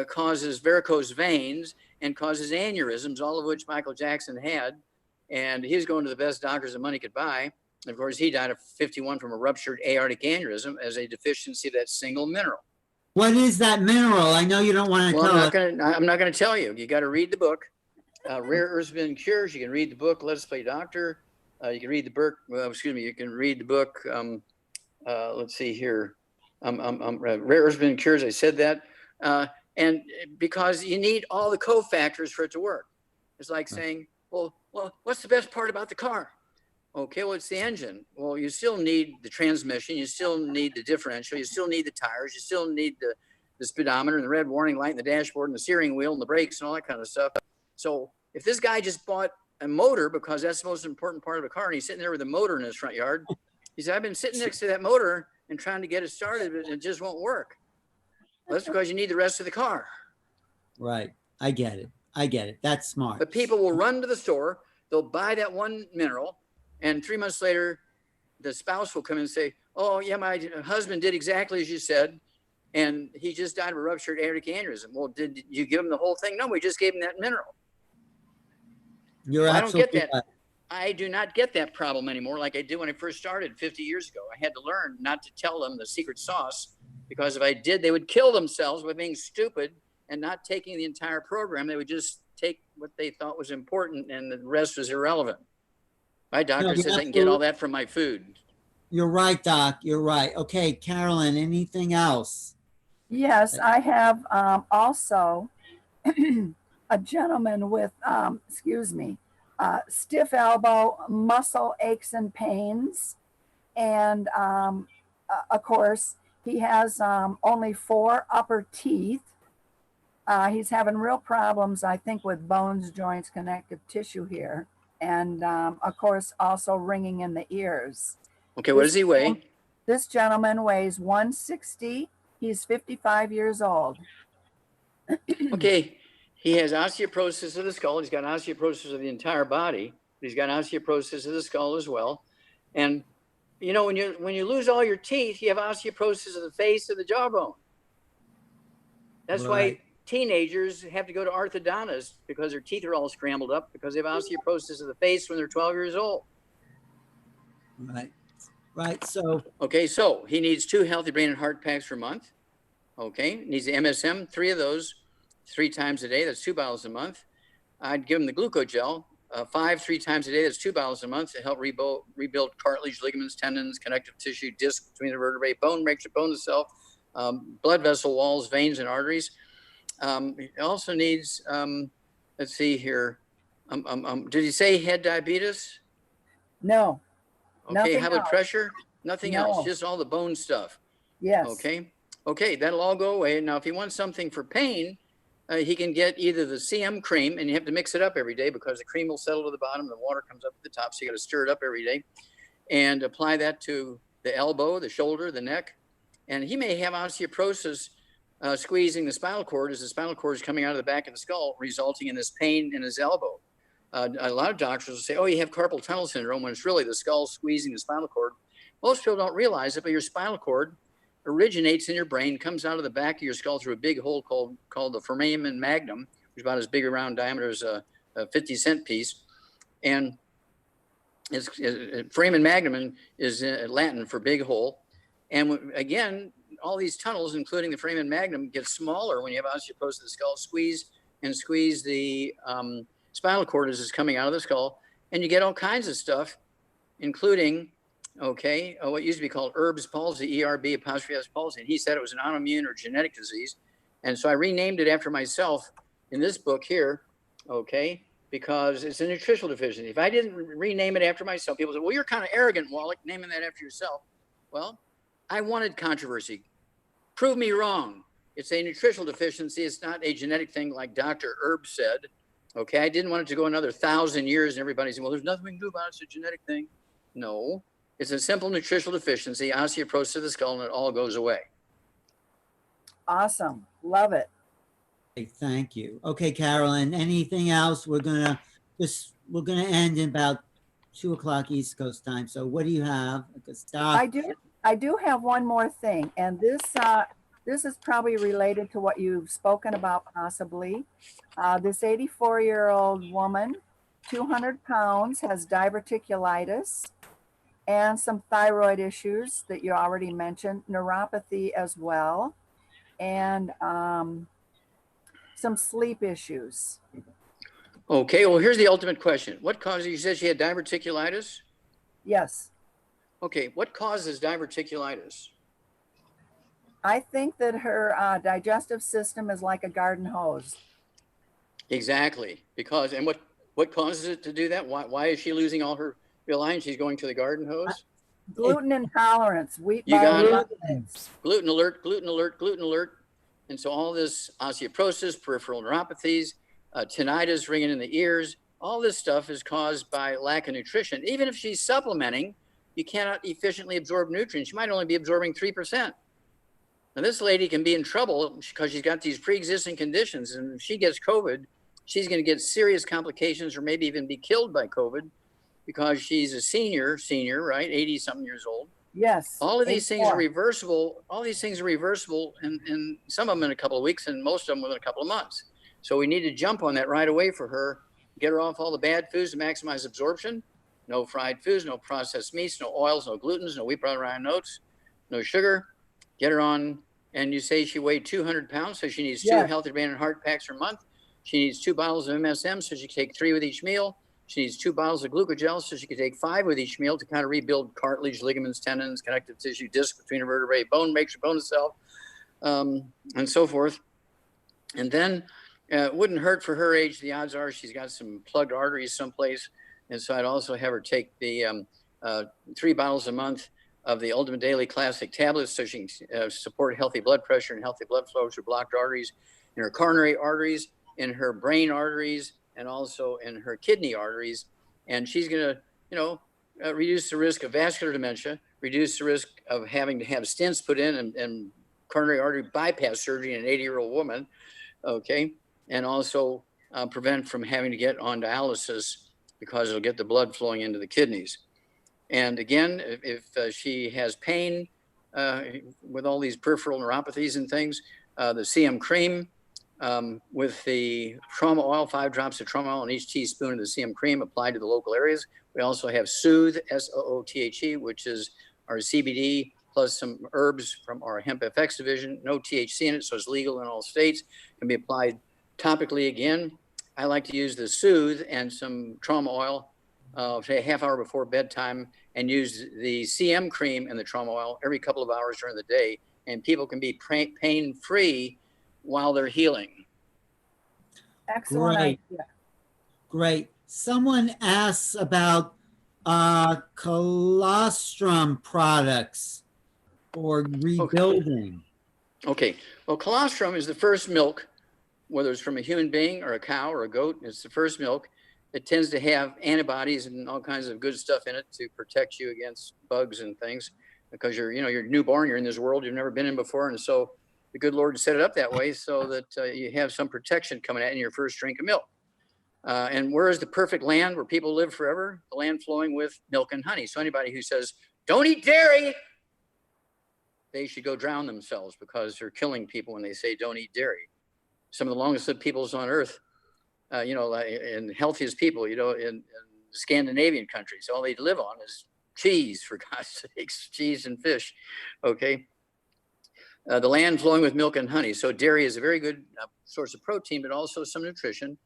causes varicose veins, and causes aneurysms, all of which Michael Jackson had. And he was going to the best doctors that money could buy. And of course, he died at 51 from a ruptured aortic aneurysm as a deficiency of that single mineral. What is that mineral? I know you don't want to tell us. I'm not going to tell you. You got to read the book. Rare Earths and Cures. You can read the book, Let Us Play Doctor. You can read the book, you can read the book, let's see here. Rare Earths and Cures, I said that. And because you need all the cofactors for it to work. It's like saying, well, what's the best part about the car? Okay, well, it's the engine. Well, you still need the transmission. You still need the differential. You still need the tires. You still need the speedometer and the red warning light and the dashboard and the steering wheel and the brakes and all that kind of stuff. So if this guy just bought a motor, because that's the most important part of a car, and he's sitting there with a motor in his front yard, he said, I've been sitting next to that motor and trying to get it started, but it just won't work. Well, that's because you need the rest of the car. Right. I get it. That's smart. But people will run to the store, they'll buy that one mineral, and 3 months later, the spouse will come in and say, oh, yeah, my husband did exactly as you said, and he just died of a ruptured aortic aneurysm. Well, did you give him the whole thing? No, we just gave him that mineral. You're well, absolutely I don't get that. right. I do not get that problem anymore like I did when I first started 50 years ago. I had to learn not to tell them the secret sauce, because if I did, they would kill themselves by being stupid and not taking the entire program. They would just take what they thought was important and the rest was irrelevant. My doctor says I can get all that from my food. You're right, Doc. You're right. Okay, Carolyn, anything else? Yes, I have also a gentleman with, stiff elbow, muscle aches and pains. And of course, he has only 4 upper teeth. He's having real problems, I think, with bones, joints, connective tissue here. And of course, also ringing in the ears. Okay, what does he weigh? This gentleman weighs 160. He's 55 years old. Okay, he has osteoporosis of the skull. He's got osteoporosis of the entire body. He's got osteoporosis of the skull as well. And you know, when you lose all your teeth, you have osteoporosis of the face of the jawbone. That's why teenagers have to go to orthodontists, because their teeth are all scrambled up because they have osteoporosis of the face when they're 12 years old. Right. So, okay, so he needs 2 healthy brain and heart packs per month. Okay, needs the MSM, 3 of those, 3 times a day. That's 2 bottles a month. I'd give him the glucogel, 5 3 times a day. That's 2 bottles a month to help rebuild cartilage, ligaments, tendons, connective tissue, discs between the vertebrae, bone, makes your bone itself, blood vessel walls, veins, and arteries. It also needs, let's see here. Did he say he had diabetes? No. Okay, high blood pressure? Nothing else, just all the bone stuff. Yes. Okay, that'll all go away. Now, if he wants something for pain, he can get either the CM cream, and you have to mix it up every day because the cream will settle to the bottom, the water comes up to the top, so you got to stir it up every day, and apply that to the elbow, the shoulder, the neck. And he may have osteoporosis squeezing the spinal cord as the spinal cord is coming out of the back of the skull, resulting in this pain in his elbow. a lot of doctors will say, oh, you have carpal tunnel syndrome, when it's really the skull squeezing the spinal cord. Most people don't realize it, but your spinal cord originates in your brain, comes out of the back of your skull through a big hole called the foramen magnum, which is about as big around diameter as a 50-cent piece. And foramen magnum is Latin for big hole. And again, all these tunnels, including the foramen magnum, get smaller when you have osteoporosis of the skull. Squeeze the spinal cord as it's coming out of the skull, and you get all kinds of stuff, including, what used to be called Erb's palsy, ERB''S palsy. And he said it was an autoimmune or genetic disease. And so I renamed it after myself in this book here, because it's a nutritional deficiency. If I didn't rename it after myself, people say, well, you're kind of arrogant, Wallach, naming that after yourself. Well, I wanted controversy. Prove me wrong. It's a nutritional deficiency. It's not a genetic thing like Dr. Erb said. I didn't want it to go another 1,000 years and everybody said, well, there's nothing we can do about it. It's a genetic thing. No, it's a simple nutritional deficiency, osteoporosis of the skull, and it all goes away. Awesome. Love it. Thank you. Okay, Carolyn, anything else? We're gonna end in about 2 o'clock East Coast time. So what do you have? I do have one more thing, and this is probably related to what you've spoken about possibly. This 84-year-old woman, 200 pounds, has diverticulitis and some thyroid issues that you already mentioned, neuropathy as well, and some sleep issues. Okay, well, here's the ultimate question. What causes, you said she had diverticulitis? Yes. Okay, what causes diverticulitis? I think that her digestive system is like a garden hose. Exactly, because, and what causes it to do that? Why is she losing all her lines? She's going to the garden hose? Gluten intolerance, wheat. You got it. Gluten alert, gluten alert, gluten alert. And so all this osteoporosis, peripheral neuropathies, tinnitus ringing in the ears, all this stuff is caused by lack of nutrition. Even if she's supplementing, you cannot efficiently absorb nutrients. You might only be absorbing 3%. Now this lady can be in trouble because she's got these pre-existing conditions, and if she gets COVID, she's going to get serious complications or maybe even be killed by COVID because she's a senior, right? 80-something years old. Yes. All of these things are reversible. All these things are reversible, and some of them in a couple of weeks, and most of them within a couple of months. So we need to jump on that right away for her. Get her off all the bad foods to maximize absorption. No fried foods, no processed meats, no oils, no glutens, no wheat, brown, rye, oats, no sugar. Get her on, and you say she weighed 200 pounds, so she needs 2 healthy brain and heart packs per month. She needs 2 bottles of MSM, so she can take 3 with each meal. She needs 2 bottles of glucogel, so she can take 5 with each meal to kind of rebuild cartilage, ligaments, tendons, connective tissue, disc between her vertebrae, bone makes your bone itself, and so forth. And then it wouldn't hurt for her age. The odds are she's got some plugged arteries someplace. And so I'd also have her take the 3 bottles a month of the Ultimate Daily Classic tablets so she can support healthy blood pressure and healthy blood flow through blocked arteries in her coronary arteries, in her brain arteries, and also in her kidney arteries. And she's going to, reduce the risk of vascular dementia, reduce the risk of having to have stents put in and coronary artery bypass surgery in an 80-year-old woman, and also prevent from having to get on dialysis because it'll get the blood flowing into the kidneys. And again, if she has pain with all these peripheral neuropathies and things, the CM cream with the trauma oil, 5 drops of trauma oil in each teaspoon of the CM cream applied to the local areas. We also have Soothe, SOOTHE, which is our CBD plus some herbs from our Hemp FX division. No THC in it, so it's legal in all states. Can be applied topically again. I like to use the Soothe and some trauma oil, say a half hour before bedtime, and use the CM cream and the trauma oil every couple of hours during the day. And people can be pain-free while they're healing. Excellent idea. Great. Someone asks about colostrum products for rebuilding. Okay. Well, colostrum is the first milk, whether it's from a human being or a cow or a goat. It's the first milk. It tends to have antibodies and all kinds of good stuff in it to protect you against bugs and things, because you're newborn, you're in this world you've never been in before. And so the good Lord set it up that way so that you have some protection coming at you in your first drink of milk. And where is the perfect land where people live forever? The land flowing with milk and honey. So anybody who says, don't eat dairy, they should go drown themselves, because they're killing people when they say don't eat dairy. Some of the longest lived peoples on earth, and healthiest people, in Scandinavian countries, all they live on is cheese, for God's sakes, cheese and fish. Okay. The land flowing with milk and honey. So dairy is a very good source of protein, but also some nutrition.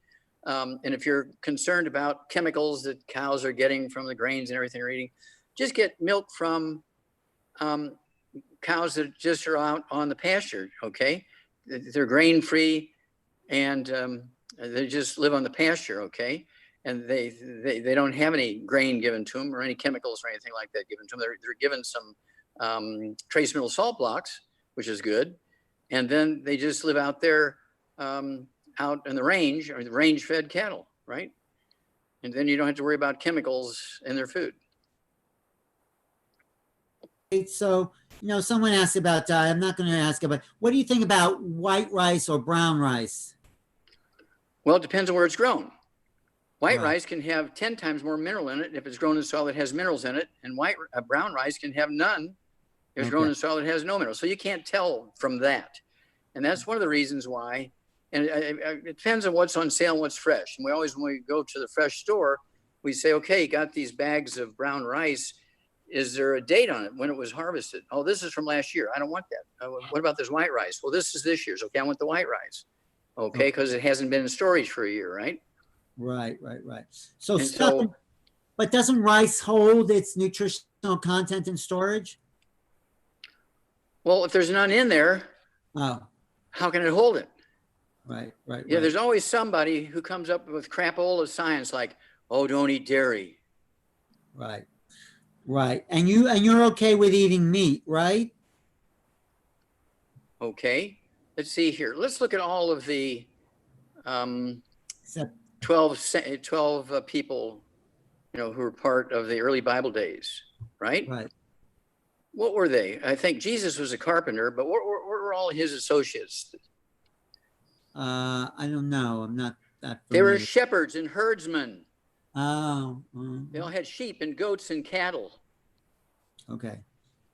And if you're concerned about chemicals that cows are getting from the grains and everything they're eating, just get milk from cows that just are out on the pasture. Okay. They're grain free, and they just live on the pasture. Okay. And they don't have any grain given to them or any chemicals or anything like that given to them. They're given some trace mineral salt blocks, which is good. And then they just live out there out in the range, or the range fed cattle, right? And then you don't have to worry about chemicals in their food. So, someone asked about diet. I'm not going to ask about, what do you think about white rice or brown rice? Well, it depends on where it's grown. White Right. rice can have 10 times more mineral in it if it's grown in soil that has minerals in it, and brown rice can have none if it's grown in soil that has no minerals. So you can't tell from that. And that's one of the reasons why, and it depends on what's on sale and what's fresh. And we always, when we go to the fresh store, we say, okay, you got these bags of brown rice. Is there a date on it when it was harvested? Oh, this is from last year. I don't want that. What about this white rice? Well, this is this year's. Okay, I want the white rice. Okay, because it hasn't been in storage for a year, right? Right. So but doesn't rice hold its nutritional content in storage? Well, if there's none in there, how can it hold it? Right. Yeah, there's always somebody who comes up with crapola science like, oh, don't eat dairy. Right. And you're okay with eating meat, right? Okay. Let's see here. Let's look at all of the 12 people, who were part of the early Bible days, right? Right. What were they? I think Jesus was a carpenter, but what were all his associates? I don't know. I'm not that familiar. They were shepherds and herdsmen. Oh. They all had sheep and goats and cattle. Okay.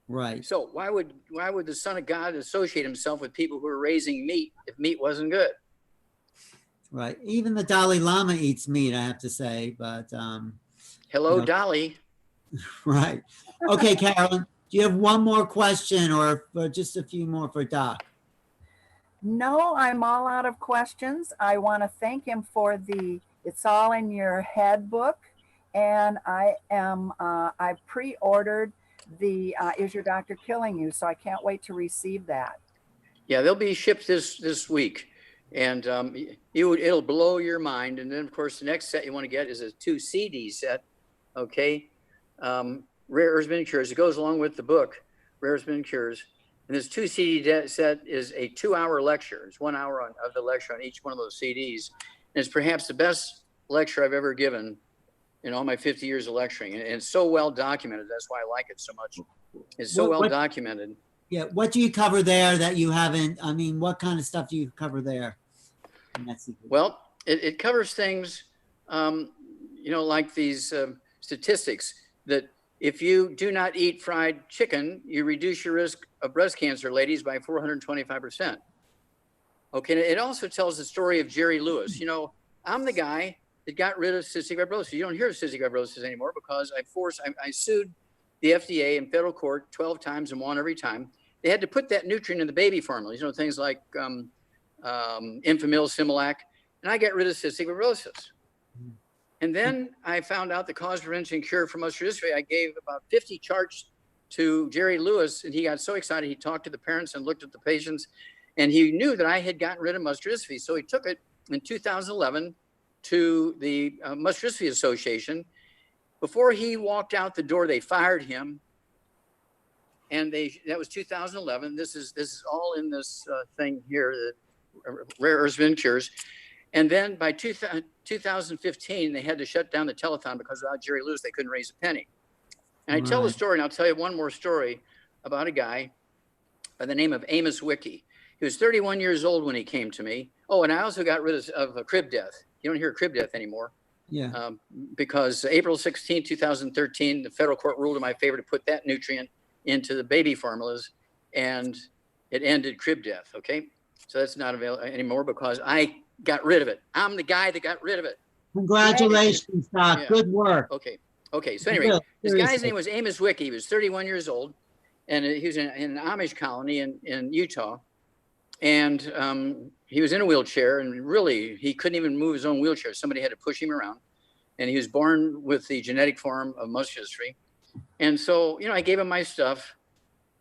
Right. So why would the Son of God associate himself with people who are raising meat if meat wasn't good? Right. Even the Dalai Lama eats meat, I have to say, but hello, Dolly. Right. Okay, Carolyn, do you have one more question, or just a few more for Doc? No, I'm all out of questions. I want to thank him for It's All in Your Head book. And I pre-ordered the Is Your Doctor Killing You? So I can't wait to receive that. Yeah, they'll be shipped this week, and it'll blow your mind. And then, of course, the next set you want to get is a 2 CD set. Okay, Rare Earths Been Cures. It goes along with the book, Rare Earths Been Cures. And this 2 CD set is a 2-hour lecture. It's 1 hour of the lecture on each one of those CDs. And it's perhaps the best lecture I've ever given in all my 50 years of lecturing. And it's so well documented. That's why I like it so much. It's so well documented. Yeah. What do you cover there that you haven't? I mean, what kind of stuff do you cover there? Well, it covers things, like these statistics that if you do not eat fried chicken, you reduce your risk of breast cancer, ladies, by 425%. Okay. And it also tells the story of Jerry Lewis. I'm the guy that got rid of cystic fibrosis. You don't hear of cystic fibrosis anymore because I sued the FDA in federal court 12 times and won every time. They had to put that nutrient in the baby formula, things like Enfamil, Similac, and I got rid of cystic fibrosis. And then I found out the cause, prevention, and cure for muscular dystrophy. I gave about 50 charts to Jerry Lewis, and he got so excited. He talked to the parents and looked at the patients, and he knew that I had gotten rid of muscular dystrophy. So he took it in 2011 to the Muscular Dystrophy Association. Before he walked out the door, they fired him. And that was 2011. This is all in this thing here, the Rare Earths Been Cures. And then by 2015, they had to shut down the telethon because without Jerry Lewis, they couldn't raise a penny. And I tell the story, and I'll tell you one more story about a guy by the name of Amos Wiki. He was 31 years old when he came to me. Oh, and I also got rid of a crib death. You don't hear crib death anymore. Yeah. Because April 16, 2013, the federal court ruled in my favor to put that nutrient into the baby formulas, and it ended crib death. Okay. So that's not available anymore because I got rid of it. I'm the guy that got rid of it. Congratulations, Doc. Yeah. Good work. Okay. Okay. So anyway, Really, this guy's seriously. name was Amos Wiki. He was 31 years old, and he was in an Amish colony in Utah. And he was in a wheelchair, and really, he couldn't even move his own wheelchair. Somebody had to push him around. And he was born with the genetic form of muscular dystrophy. And so, you know, I gave him my stuff,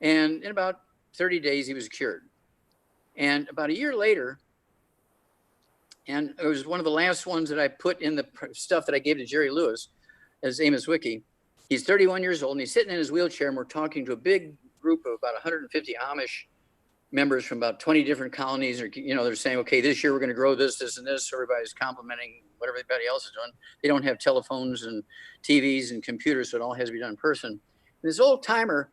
and in about 30 days, he was cured. And about a year later, and it was one of the last ones that I put in the stuff that I gave to Jerry Lewis as Amos Wiki. He's 31 years old, and he's sitting in his wheelchair, and we're talking to a big group of about 150 Amish members from about 20 different colonies. Or, you know, they're saying, okay, this year we're going to grow this, this, and this. Everybody's complimenting what everybody else is doing. They don't have telephones and TVs and computers, so it all has to be done in person. And this old timer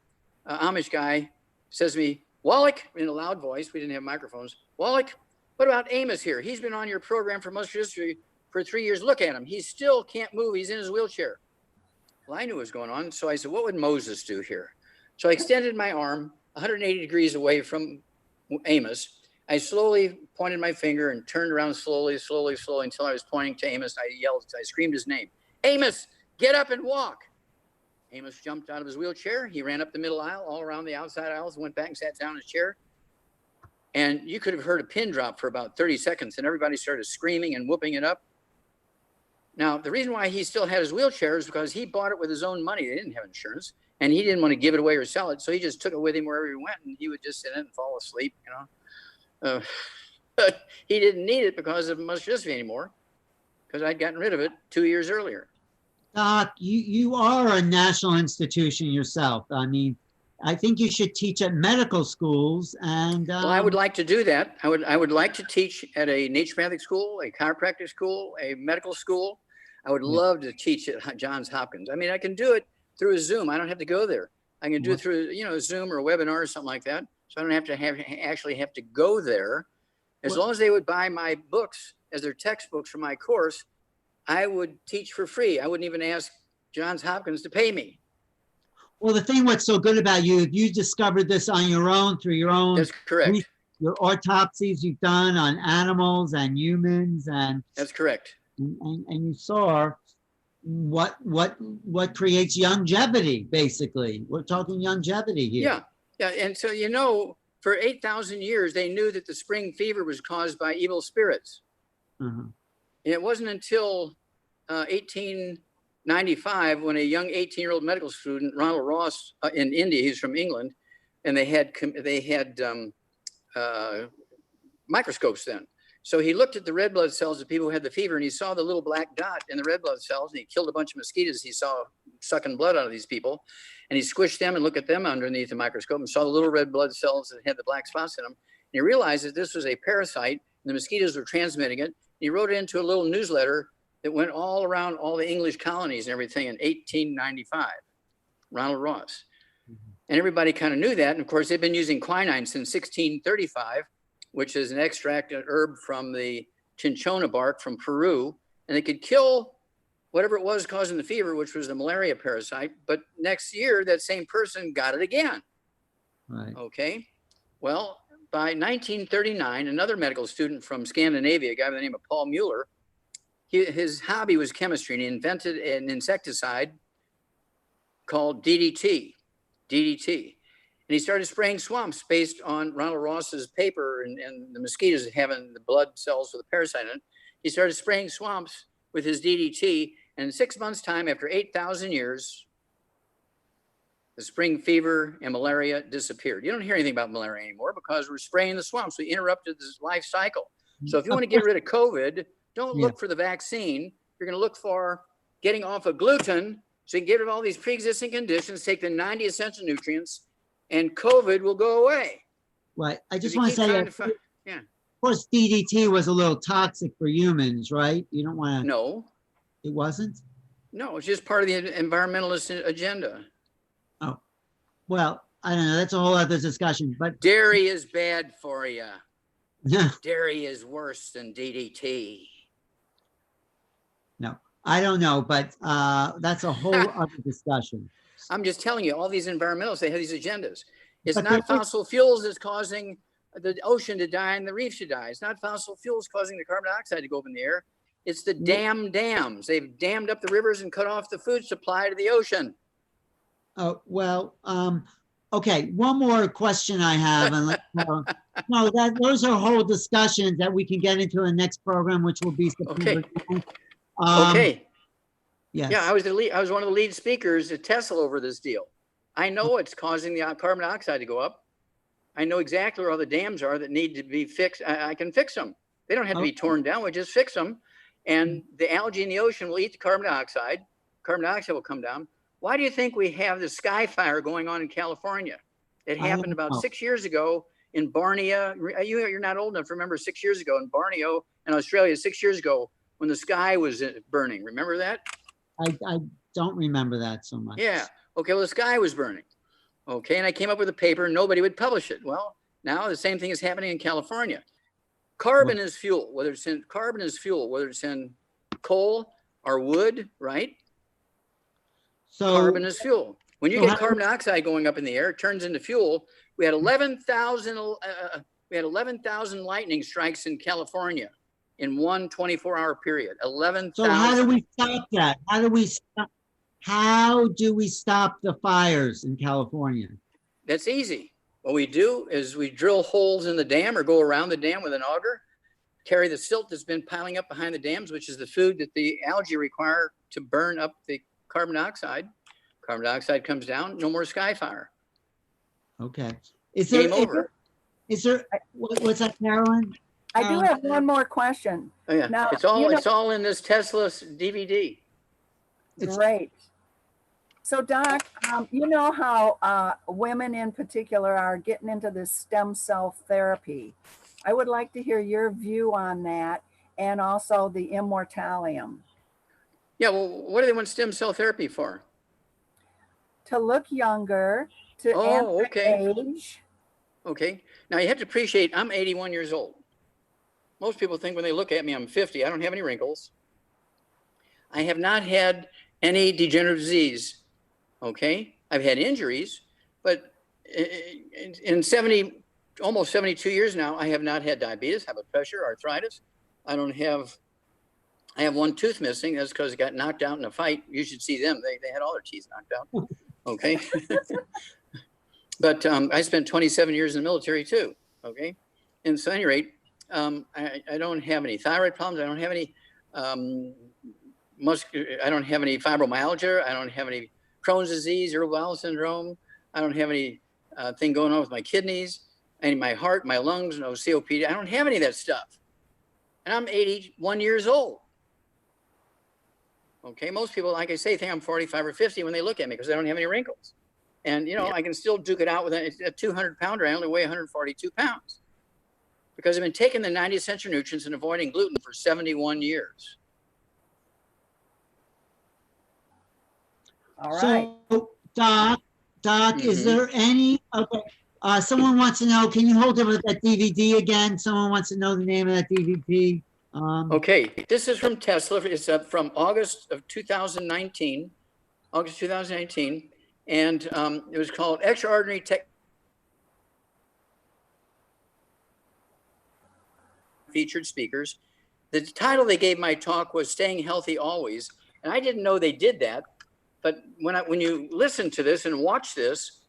Amish guy says to me, Wallach, in a loud voice, we didn't have microphones, Wallach, what about Amos here? He's been on your program for muscular dystrophy for 3 years. Look at him. He still can't move. He's in his wheelchair. Well, I knew what was going on. So I said, what would Moses do here? So I extended my arm 180 degrees away from Amos. I slowly pointed my finger and turned around slowly until I was pointing to Amos. I yelled, I screamed his name. Amos, get up and walk. Amos jumped out of his wheelchair. He ran up the middle aisle, all around the outside aisles, went back and sat down in his chair. And you could have heard a pin drop for about 30 seconds, and everybody started screaming and whooping it up. Now, the reason why he still had his wheelchair is because he bought it with his own money. They didn't have insurance, and he didn't want to give it away or sell it, so he just took it with him wherever he went, and he would just sit in and fall asleep, you know. But he didn't need it because of muscular dystrophy anymore, because I'd gotten rid of it 2 years earlier. Doc, you are a national institution yourself. I mean, I think you should teach at medical schools. And well, I would like to do that. I would like to teach at a naturopathic school, a chiropractic school, a medical school. I would love to teach at Johns Hopkins. I mean, I can do it through a Zoom. I don't have to go there. I can do it through, you know, a Zoom or a webinar or something like that. So I don't have to actually have to go there. As long as they would buy my books as their textbooks for my course, I would teach for free. I wouldn't even ask Johns Hopkins to pay me. Well, the thing what's so good about you, you discovered this on your own through your own. That's correct. Your autopsies you've done on animals and humans, and that's correct. And you saw what creates longevity. Basically, we're talking longevity here. Yeah. And so, you know, for 8,000 years, they knew that the spring fever was caused by evil spirits. And it wasn't until 1895 when a young 18-year-old medical student, Ronald Ross, in India, he's from England, and they had microscopes then. So he looked at the red blood cells of people who had the fever, and he saw the little black dot in the red blood cells, and he killed a bunch of mosquitoes he saw sucking blood out of these people. And he squished them and looked at them underneath the microscope and saw the little red blood cells that had the black spots in them. And he realized that this was a parasite, and the mosquitoes were transmitting it. He wrote it into a little newsletter that went all around all the English colonies and everything in 1895, Ronald Ross. And everybody kind of knew that. And of course, they've been using quinine since 1635, which is an extract, an herb from the cinchona bark from Peru. And it could kill whatever it was causing the fever, which was the malaria parasite. But next year, that same person got it again. Right. Okay. Well, by 1939, another medical student from Scandinavia, a guy by the name of Paul Mueller, his hobby was chemistry, and he invented an insecticide called DDT. And he started spraying swamps based on Ronald Ross's paper and the mosquitoes having the blood cells with the parasite in it. He started spraying swamps with his DDT, and in 6 months' time, after 8,000 years, the spring fever and malaria disappeared. You don't hear anything about malaria anymore because we're spraying the swamps. We interrupted this life cycle. So if you want to get rid of COVID, don't look for the vaccine. You're going to look for getting off of gluten so you can get rid of all these pre-existing conditions, take the 90 essential nutrients, and COVID will go away. Right. I just want to say, of yeah. course, DDT was a little toxic for humans, right? You don't want to. No. It wasn't? No, it's just part of the environmentalist agenda. Oh, well, I don't know. That's a whole other discussion. But dairy is bad for you. Yeah. Dairy is worse than DDT. I don't know, but that's a whole other discussion. I'm just telling you, all these environmentalists, they have these agendas. It's But not there- fossil fuels that's causing the ocean to die and the reef to die. It's not fossil fuels causing the carbon dioxide to go up in the air. It's the damn dams. They've dammed up the rivers and cut off the food supply to the ocean. Oh, well, okay, one more question I have, and no, those are whole discussions that we can get into in the next program, which will be September 9th. Okay. Yes. Yeah, I was one of the lead speakers at Tesla over this deal. I know it's causing the carbon dioxide to go up. I know exactly where all the dams are that need to be fixed. I can fix them. They don't have to be torn down. We just fix them. And the algae in the ocean will eat the carbon dioxide. Carbon dioxide will come down. Why do you think we have the sky fire going on in California? It happened about 6 years ago in Borneo. You're not old enough to remember 6 years ago in Borneo in Australia, 6 years ago when the sky was burning. Remember that? I don't remember that so much. Yeah. Okay, well, the sky was burning. Okay, and I came up with a paper and nobody would publish it. Well, now the same thing is happening in California. Carbon is fuel, whether it's in coal or wood, right? So Carbon is fuel. When you get carbon dioxide going up in the air, it turns into fuel. We had 11,000 lightning strikes in California in one 24-hour period. 11,000. So how do we stop that? How do we stop the fires in California? That's easy. What we do is we drill holes in the dam or go around the dam with an auger, carry the silt that's been piling up behind the dams, which is the food that the algae require to burn up the carbon dioxide. Carbon dioxide comes down, no more sky fire. Okay. Game over. What's that, Carolyn? I do have one more question. Oh, yeah. Now, it's all in this Tesla DVD. Great. So Doc, you know how women in particular are getting into this stem cell therapy. I would like to hear your view on that and also the immortalium. Yeah, well, what do they want stem cell therapy for? To look younger, to anti-age. Okay. Now you have to appreciate I'm 81 years old. Most people think when they look at me, I'm 50. I don't have any wrinkles. I have not had any degenerative disease. Okay. I've had injuries, but in almost 72 years now, I have not had diabetes, high blood pressure, arthritis. I have one tooth missing. That's because it got knocked out in a fight. You should see them. They had all their teeth knocked out. Okay. But I spent 27 years in the military too. Okay. And so at any rate, I don't have any thyroid problems. I don't have any I don't have any fibromyalgia. I don't have any Crohn's disease, irritable bowel syndrome. I don't have any thing going on with my kidneys, and my heart, my lungs, no COPD. I don't have any of that stuff. And I'm 81 years old. Okay, most people, like I say, think I'm 45 or 50 when they look at me because I don't have any wrinkles. And, I can still duke it out with a 200-pounder. I only weigh 142 pounds because I've been taking the 90 essential nutrients and avoiding gluten for 71 years. All right. So, Doc, is there any, someone wants to know, can you hold up that DVD again? Someone wants to know the name of that DVD. Okay, this is from Tesla. It's from August 2019, and it was called Extraordinary Tech Featured Speakers. The title they gave my talk was Staying Healthy Always, and I didn't know they did that. But when you listen to this and watch this,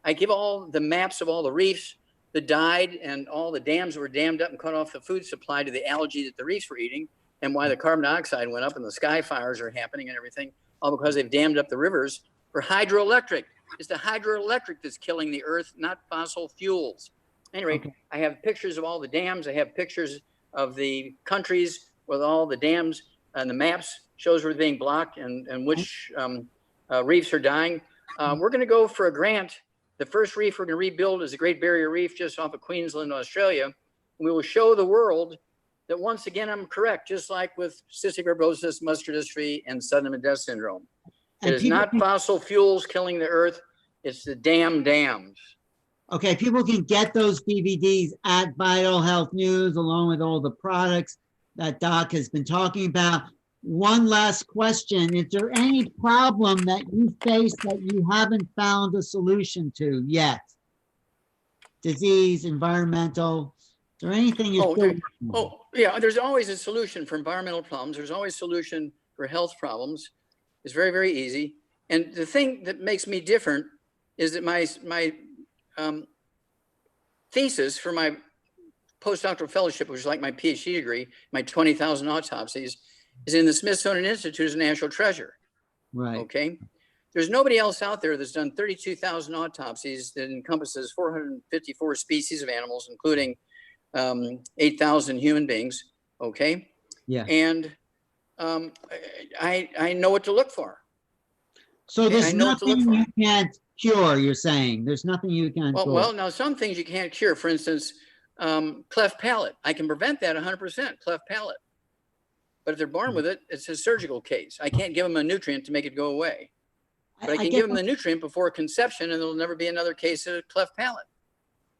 I give all the maps of all the reefs that died and all the dams that were dammed up and cut off the food supply to the algae that the reefs were eating, and why the carbon dioxide went up and the sky fires are happening and everything, all because they've dammed up the rivers for hydroelectric. It's the hydroelectric that's killing the earth, not fossil fuels. Anyway, I have pictures of all the dams. I have pictures of the countries with all the dams, and the maps shows where they're being blocked and which reefs are dying. We're going to go for a grant. The first reef we're going to rebuild is the Great Barrier Reef just off of Queensland, Australia. We will show the world that once again, I'm correct, just like with cystic fibrosis, muscular dystrophy, and sudden death syndrome. It is not fossil fuels killing the earth. It's the damn dams. Okay, people can get those DVDs at Vital Health News along with all the products that Doc has been talking about. one last question. Is there any problem that you face that you haven't found a solution to yet? Disease, environmental, is there anything you're still working on? Yeah, there's always a solution for environmental problems. There's always a solution for health problems. It's very, very easy. And the thing that makes me different is that my thesis for my postdoctoral fellowship, which is like my PhD degree, my 20,000 autopsies, is in the Smithsonian Institute as a national treasure. Right. Okay. There's nobody else out there that's done 32,000 autopsies that encompasses 454 species of animals, including 8,000 human beings. Okay. Yeah. And I know what to look for. So there's nothing you can't cure, you're saying? There's nothing you can't cure? Well, now some things you can't cure. For instance, cleft palate. I can prevent that 100%, cleft palate. But if they're born with it, it's a surgical case. I can't give them a nutrient to make it go away. But I can give them the nutrient before conception, and there'll never be another case of cleft palate.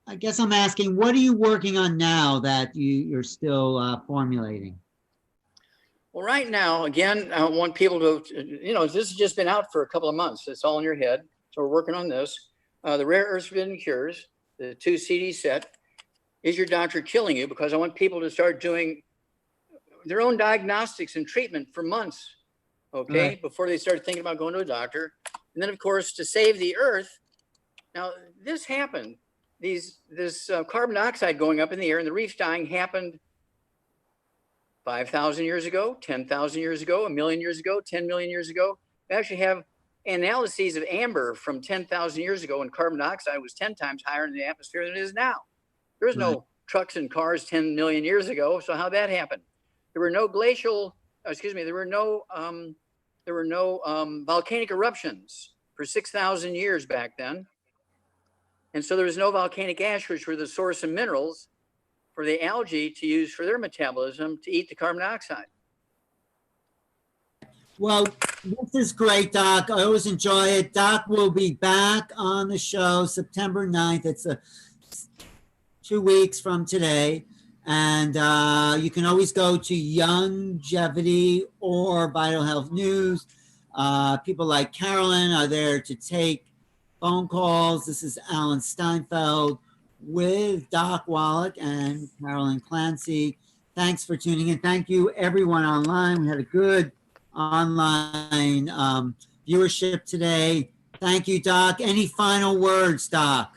I guess I'm asking, what are you working on now that you're still formulating? Well, right now, again, I want people to, this has just been out for a couple of months. It's all in your head. So we're working on this. The rare earth forbidden cures, the 2 CD set. Is your doctor killing you? Because I want people to start doing their own diagnostics and treatment for months, okay, right, before they start thinking about going to a doctor. And then, of course, to save the earth. Now, this happened. This carbon dioxide going up in the air and the reefs dying happened 5,000 years ago, 10,000 years ago, 1,000,000 years ago, 10 million years ago. We actually have analyses of amber from 10,000 years ago, and carbon dioxide was 10 times higher in the atmosphere than it is now. There was no trucks and cars 10 million years ago. So how'd that happen? There were no volcanic eruptions for 6,000 years back then. And so there was no volcanic ash, which were the source of minerals for the algae to use for their metabolism to eat the carbon dioxide. Well, this is great, Doc. I always enjoy it. Doc will be back on the show September 9th. It's 2 weeks from today. And you can always go to Yougevity or Vital Health News. People like Carolyn are there to take phone calls. This is Alan Steinfeld with Doc Wallach and Carolyn Clancy. Thanks for tuning in. Thank you, everyone online. We had a good online viewership today. Thank you, Doc. Any final words, Doc?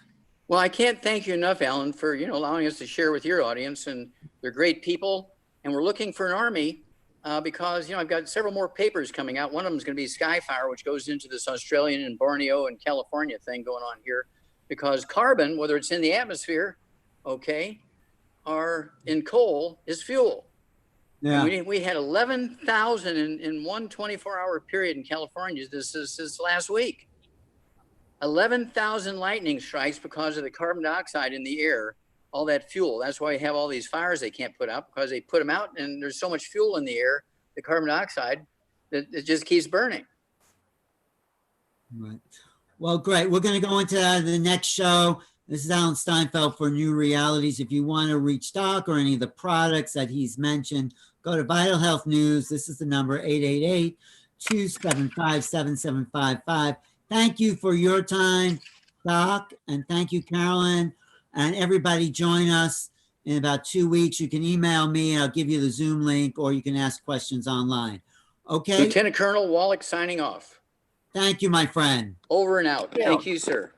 Well, I can't thank you enough, Alan, for allowing us to share with your audience. And they're great people. And we're looking for an army because I've got several more papers coming out. One of them is going to be Skyfire, which goes into this Australian and Borneo and California thing going on here. Because carbon, whether it's in the atmosphere, okay, or in coal, is fuel. Yeah. We had 11,000 in one 24-hour period in California. This last week. 11,000 lightning strikes because of the carbon dioxide in the air, all that fuel. That's why we have all these fires they can't put out, because they put them out and there's so much fuel in the air, the carbon dioxide, that it just keeps burning. Right. Well, great. We're going to go into the next show. This is Alan Steinfeld for New Realities. If you want to reach Doc or any of the products that he's mentioned, go to Vital Health News. This is the number 888-275-7755. Thank you for your time, Doc, and thank you, Carolyn, and everybody join us in about 2 weeks. You can email me, and I'll give you the Zoom link, or you can ask questions online. Okay? Lieutenant Colonel Wallach signing off. Thank you, my friend. Over and out. Thank you, sir.